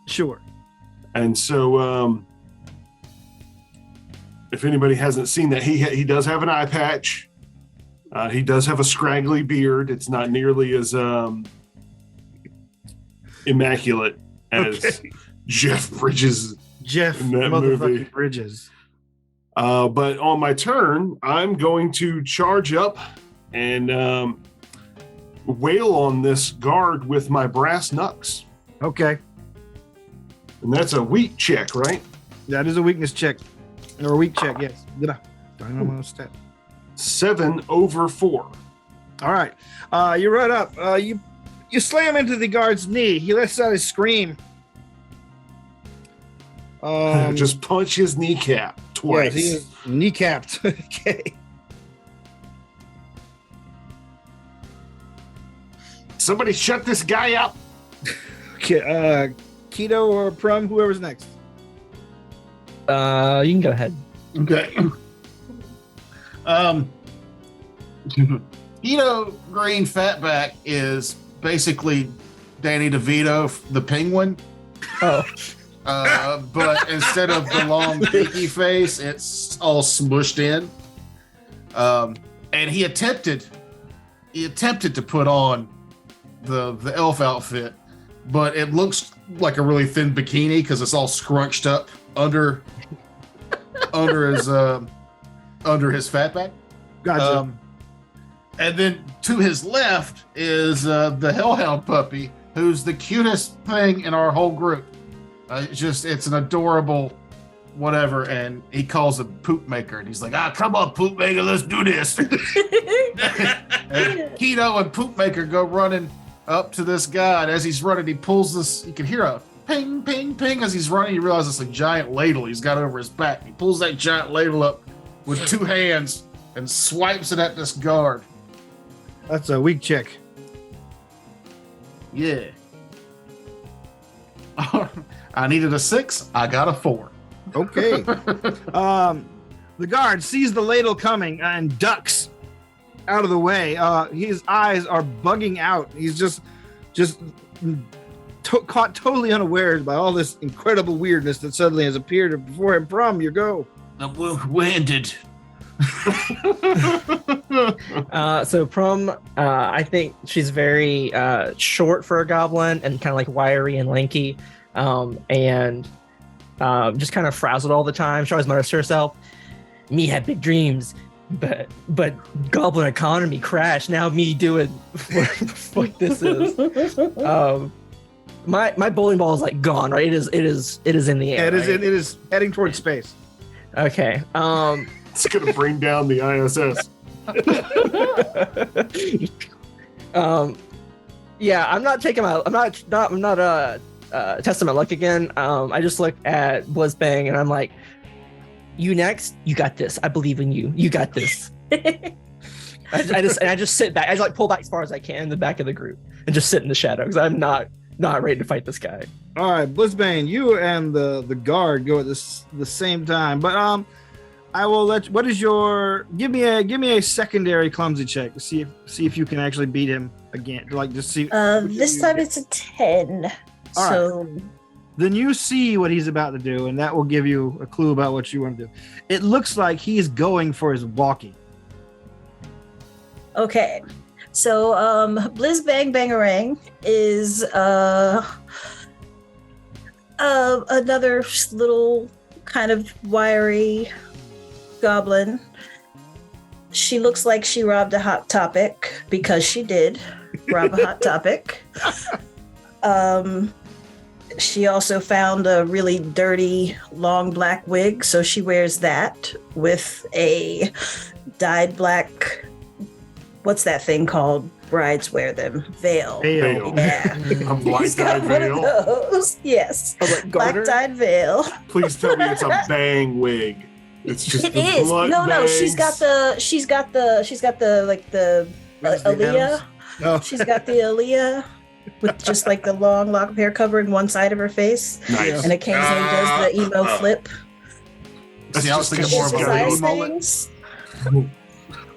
Sure. And so if anybody hasn't seen that, he does have an eye patch. He does have a scraggly beard. It's not nearly as immaculate as Jeff Bridges. Jeff In that motherfucking movie. Bridges. But on my turn, I'm going to charge up and wail on this guard with my brass knucks. Okay. And that's a weak check, right? That is a weakness check. Or a weak check, yes. Did I? Don't know my stat. 7 over 4. All right. You run up. You slam into the guard's knee. He lets out a scream. Just punch his kneecap twice. Yes, he is kneecapped. Okay. Somebody shut this guy up. Okay. Keto or Prum, whoever's next. You can go ahead. Okay. Green Fatback is basically Danny DeVito, the penguin. Oh. But instead of the long pinky face, it's all smushed in. And he attempted to put on the elf outfit, but it looks like a really thin bikini because it's all scrunched up under his fatback. Gotcha. And then to his left is the Hellhound puppy, who's the cutest thing in our whole group. It's an adorable whatever, and he calls him Poop Maker, and he's like, come on, Poop Maker, let's do this. And Keto and Poop Maker go running up to this guy, and as he's running, he pulls this, you can hear a ping, ping, ping as he's running. You realize it's a giant ladle he's got over his back. He pulls that giant ladle up with 2 hands and swipes it at this guard. That's a weak check. Yeah. I needed a 6. I got a 4. Okay. The guard sees the ladle coming and ducks out of the way. His eyes are bugging out. He's just caught totally unawares by all this incredible weirdness that suddenly has appeared before him. Prom, you go. I'm wounded. So Prom, I think she's very short for a goblin and kind of like wiry and lanky, and just kind of frazzled all the time. She always mutters to herself, "Me had big dreams, but goblin economy crashed. Now me doing what the fuck this is." My bowling ball is like gone, right? It is in the air. It is heading towards space. Okay. It's gonna bring down the ISS. Yeah, I'm not testing my luck again. I just look at Blizzbang and I'm like, "You next? You got this. I believe in you. You got this." I just sit back. I just like pull back as far as I can in the back of the group and just sit in the shadow because I'm not ready to fight this guy. All right, Blizzbane, you and the guard go at the same time, but I will let. What is your? Give me a secondary clumsy check to see if you can actually beat him again. Like just see. This time it's a 10. All so right. Then you see what he's about to do, and that will give you a clue about what you want to do. It looks like he's going for his walkie. okay. So Blizz Bang Bangarang is another little kind of wiry goblin. She looks like she robbed a Hot Topic because she did rob a Hot Topic. She also found a really dirty, long black wig, so she wears that with a dyed black. What's that thing called? Brides wear them. Veil. Veil. Yeah. A black She's got dyed one of veil. those. Yes. Oh, like Black garter? dyed veil. Please tell me it's a bang wig. It's just It the is. blunt No, bangs. she's got the like the Wednesday Aaliyah. Addams. Oh. She's got the Aaliyah with just like the long lock of hair covering one side of her face, Nice. and occasionally does the emo flip. That's See, I was just thinking more of a Exercise lady mullet. things.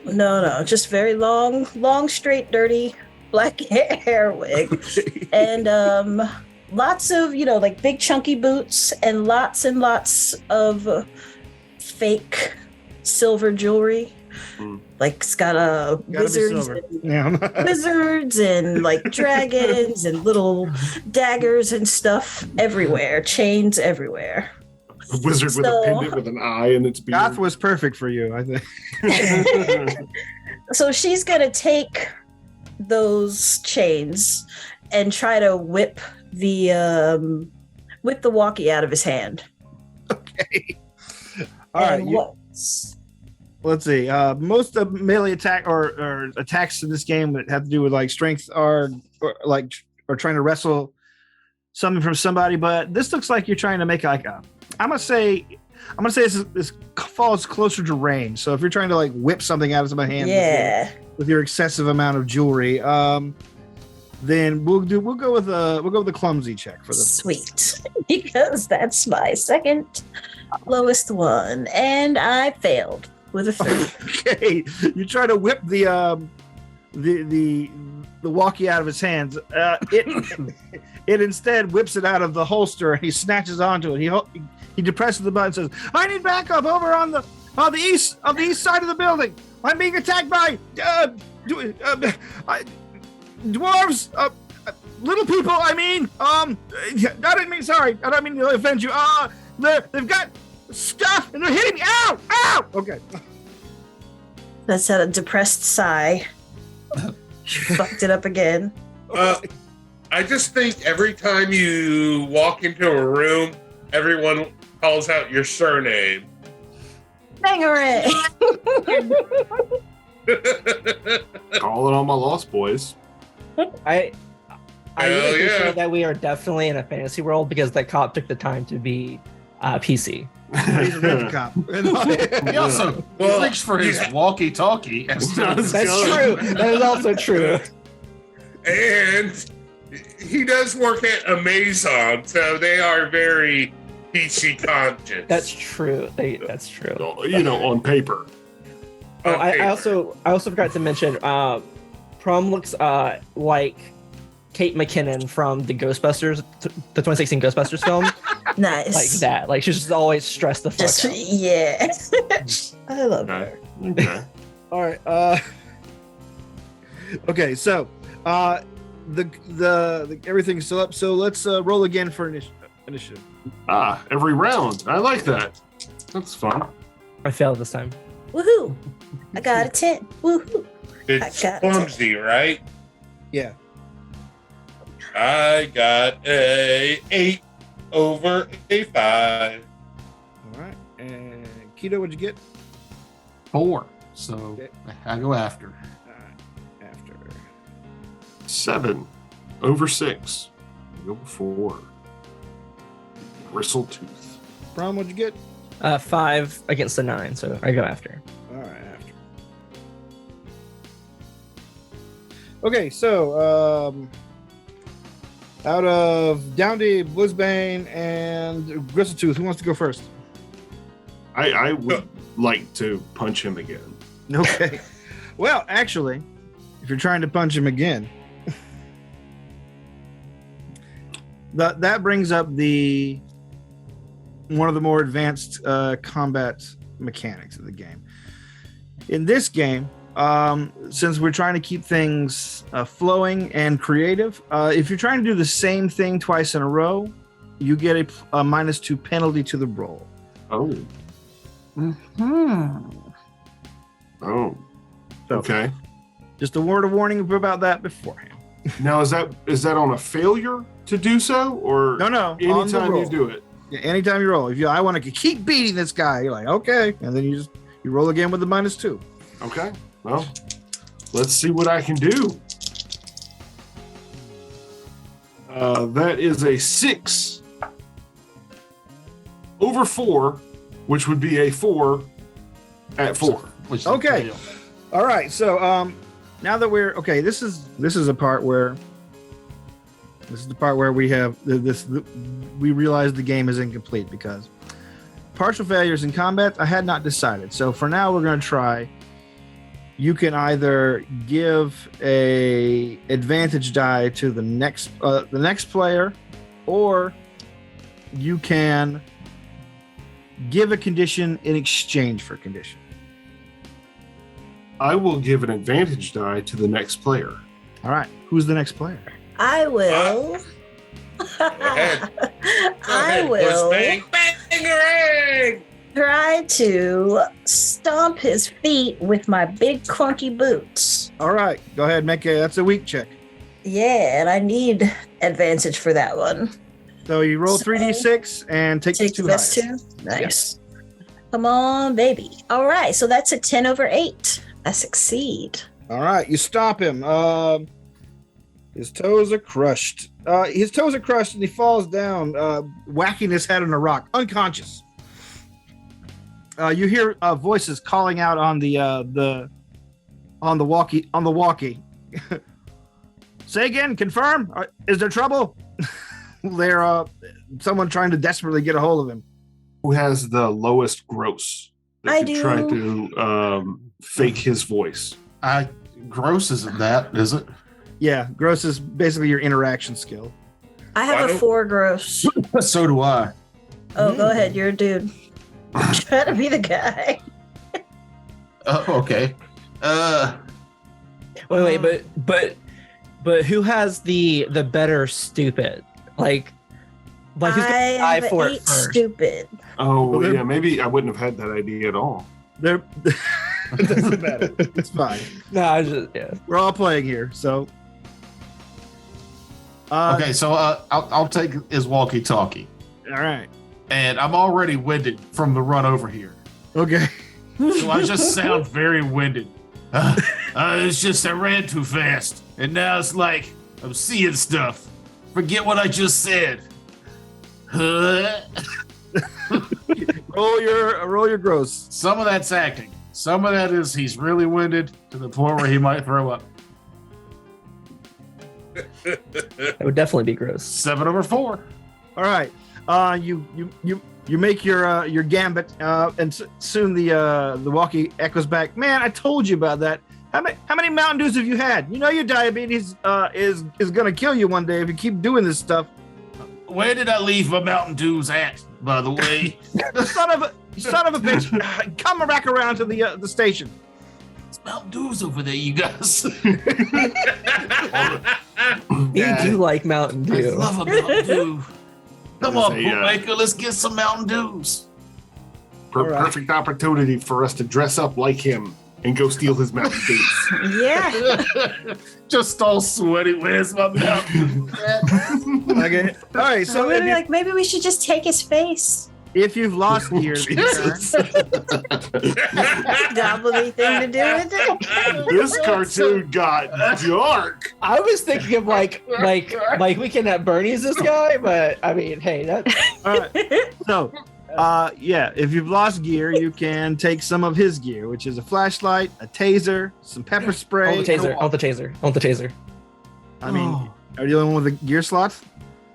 No, just very long, straight, dirty black hair wig, and lots of like big chunky boots and lots of fake silver jewelry. Mm. Like it's got Gotta be wizards, silver. Yeah. wizards and like dragons and little daggers and stuff everywhere, chains everywhere. A wizard with a So- pendant with an eye in its beard. Goth was perfect for you, I think. So she's gonna take those chains and try to whip the walkie out of his hand. Okay. All right. And Let's see. Most of melee attack or attacks in this game that have to do with like strength are trying to wrestle something from somebody, but this looks like you're trying to make like a. I'm gonna say this falls closer to range. So if you're trying to like whip something out of somebody's hand, with your excessive amount of jewelry, then we'll go with the clumsy check for this. Sweet, because that's my second lowest one, and I failed with a 3. Okay, you try to whip the walkie out of his hands. It instead whips it out of the holster, and he snatches onto it. He depresses the button and says, "I need backup over on the east side of the building. I'm being attacked by dwarves, little people. I mean, I didn't mean sorry. I don't mean to offend you. They've got stuff and they're hitting me. Ow! Ow! Okay." That's a depressed sigh. Fucked it up again. I just think every time you walk into a room, everyone calls out your surname. Bangarang! Calling on my lost boys. I really Hell yeah. appreciate that we are definitely in a fantasy world because the cop took the time to be PC. He's a rent cop. He also reached for his walkie-talkie. That's true. That is also true. And he does work at Amazon, so they are very PC conscious. That's true. That's true. On paper. Oh, On I paper. also forgot to mention, Prom looks like Kate McKinnon from the Ghostbusters, the 2016 Ghostbusters film. Nice. Like that. Like she's just always stressed the fuck Just, out. yeah. I love her. Okay. All right. Okay. So, the everything's still up. So let's roll again for initiative. Every round. I like that. That's fun. I failed this time. Woohoo! I got a 10. Woohoo! It's I got clumsy, right? Yeah. I got a 8 over a 5. All right. And Keto, what'd you get? 4. So Okay. I go after. All right. After. 7 over 6. Go 4. Bristle tooth. Prom, what'd you get? 5 against the 9, so I go after. All right. After. Okay. So, out of Downdy, Blizzbane, and Gristltooth, who wants to go first? I would like to punch him again. Okay. Well, actually, if you're trying to punch him again, that brings up one of the more advanced combat mechanics of the game. In this game, since we're trying to keep things flowing and creative, if you're trying to do the same thing twice in a row, you get a -2 penalty to the roll. Oh. Hmm. Oh. So, Okay. just a word of warning about that beforehand. Now is that on a failure to do so, or No, on the anytime you roll. do it? Yeah, anytime you roll. If I want to keep beating this guy, you're like, okay. And then you roll again with the -2. Okay. Well, let's see what I can do. That is a 6 over 4, which would be a 4 at 4. Which is Okay. fail. All right. So now that we're okay, this is a part where we have we realize the game is incomplete because partial failures in combat. I had not decided. So for now, we're going to try. You can either give a advantage die to the next player, or you can give a condition in exchange for condition. I will give an advantage die to the next player. All right. Who's the next player? I will. Go ahead. I will Bang, bang, try to stomp his feet with my big clunky boots. All right. Go ahead. That's a weak check. Yeah, and I need advantage for that one. So you roll So- 3d6 and take the Take the two best highest. 2. Nice. Come on, baby. All right, so that's a 10 over 8. I succeed. All right. You stop him. His toes are crushed. And he falls down, whacking his head on a rock, unconscious. You hear voices calling out on the walkie. Say again. Confirm. Is there trouble? They're someone trying to desperately get a hold of him. Who has the lowest gross? I If you try do. to fake his voice. Gross isn't that, is it? Yeah, gross is basically your interaction skill. I have Why a don't- 4 gross. So do I. Oh, go ahead. You're a dude. Try to be the guy. Okay. Wait, but who has the better stupid? Like who's I gonna die have for an it 8 first? stupid. Oh, Well, they're- yeah, maybe I wouldn't have had that idea at all. It doesn't matter. It's fine. No, I just We're all playing here, so. Okay, so I'll take his walkie-talkie, All right. and I'm already winded from the run over here, Okay. so I just sound very winded. It's just I ran too fast, and now it's like I'm seeing stuff. Forget what I just said. Roll your gross. Some of that's acting. Some of that is he's really winded to the point where he might throw up. it would definitely be gross. 7 over 4. All right. You make your gambit, and soon the walkie echoes back. Man, I told you about that. How many Mountain Dews have you had? You know your diabetes is gonna kill you one day if you keep doing this stuff. Where did I leave my Mountain Dews at, by the way? Son of a bitch! Come back around to the station. It's Mountain Dews over there, you guys. You do like Mountain I Dew. love a Mountain Dew. Come on, There's a, Bootmaker, let's get some Mountain Dews. All right. Perfect opportunity for us to dress up like him and go steal his Mountain Dews. Yeah. Just all sweaty. Where's my Mountain Dew? Okay. All right. So So maybe we should just take his face. if you've lost gear, Jesus. Goblin-y thing to do with it. This cartoon got dark. I was thinking of like Weekend at Bernie's this guy, but I mean, hey, that all right. So, yeah, if you've lost gear, you can take some of his gear, which is a flashlight, a taser, some pepper I spray. want the taser. I want the taser. I want the taser. I mean, are you the only one with the gear slots?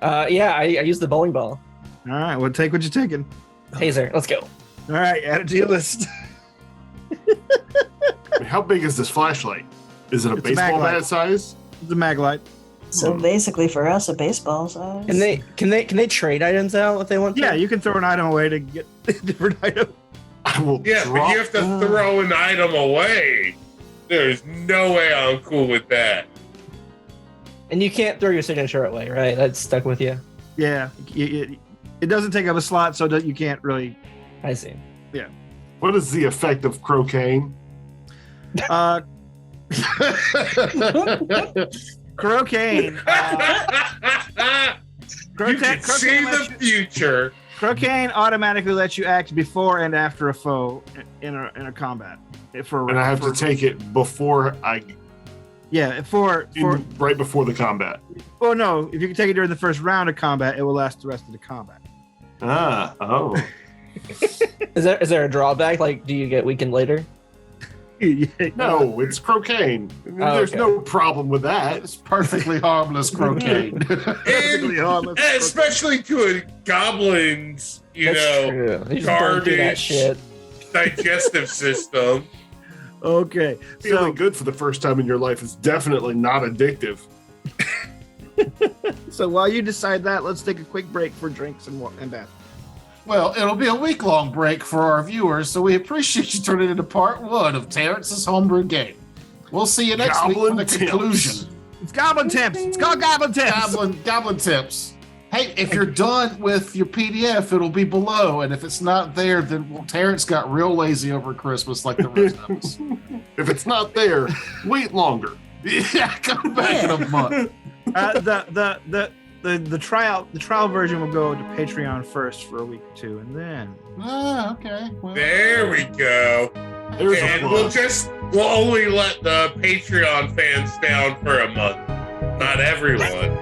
Yeah, I used the bowling ball. All right, well, take what you're taking. Taser. Let's go. All right, add it to your list. How big is this flashlight? Is it a It's a baseball mag bat size? The mag light. So basically, for us, a baseball size. Can they trade items out if they want to? Yeah, you can throw an item away to get a different item. I will Yeah, but drop. you have to throw an item away. There's no way I'm cool with that. And you can't throw your signature away, right? That's stuck with you. Yeah, it doesn't take up a slot, so that you can't really. I see. What is the effect of croquet? Crocaine. You can see the future. Crocaine automatically lets you act before and after a foe in a combat. And I have to take it before Yeah, right before the combat. Oh no! If you can take it during the first round of combat, it will last the rest of the combat. Oh. Is there a drawback? Like, do you get weakened later? No, it's crocaine. There's no problem with that. It's perfectly harmless crocaine. And especially to a goblin's, True. You just don't do that shit. digestive system. Okay, Feeling good for the first time in your life is definitely not addictive. so while you decide that, let's take a quick break for drinks and bath. Well, it'll be a week-long break for our viewers, so we appreciate you turning into part 1 of Terrance's Homebrew game. We'll see you next week for the conclusion. It's Goblin Temps. It's called Goblin Temps. Goblin Temps. Hey, if you're done with your PDF, it'll be below, and if it's not there, then Terrance got real lazy over Christmas like the rest of us. If it's not there, wait longer. Yeah, come back in a month. The trial version will go to Patreon first for a week or two, and then. Okay. Well, There we go. There's And a we'll only let the Patreon fans down for a month. Not everyone.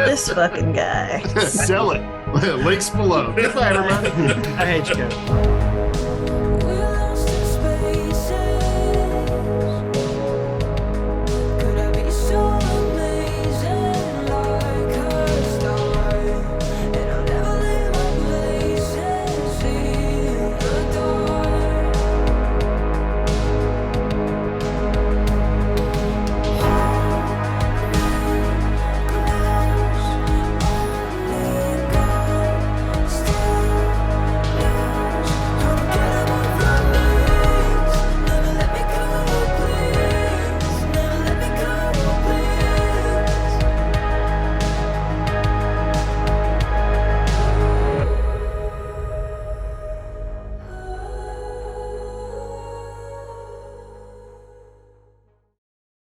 This fucking guy. Sell it. Links below. Goodbye, everybody. I hate you guys.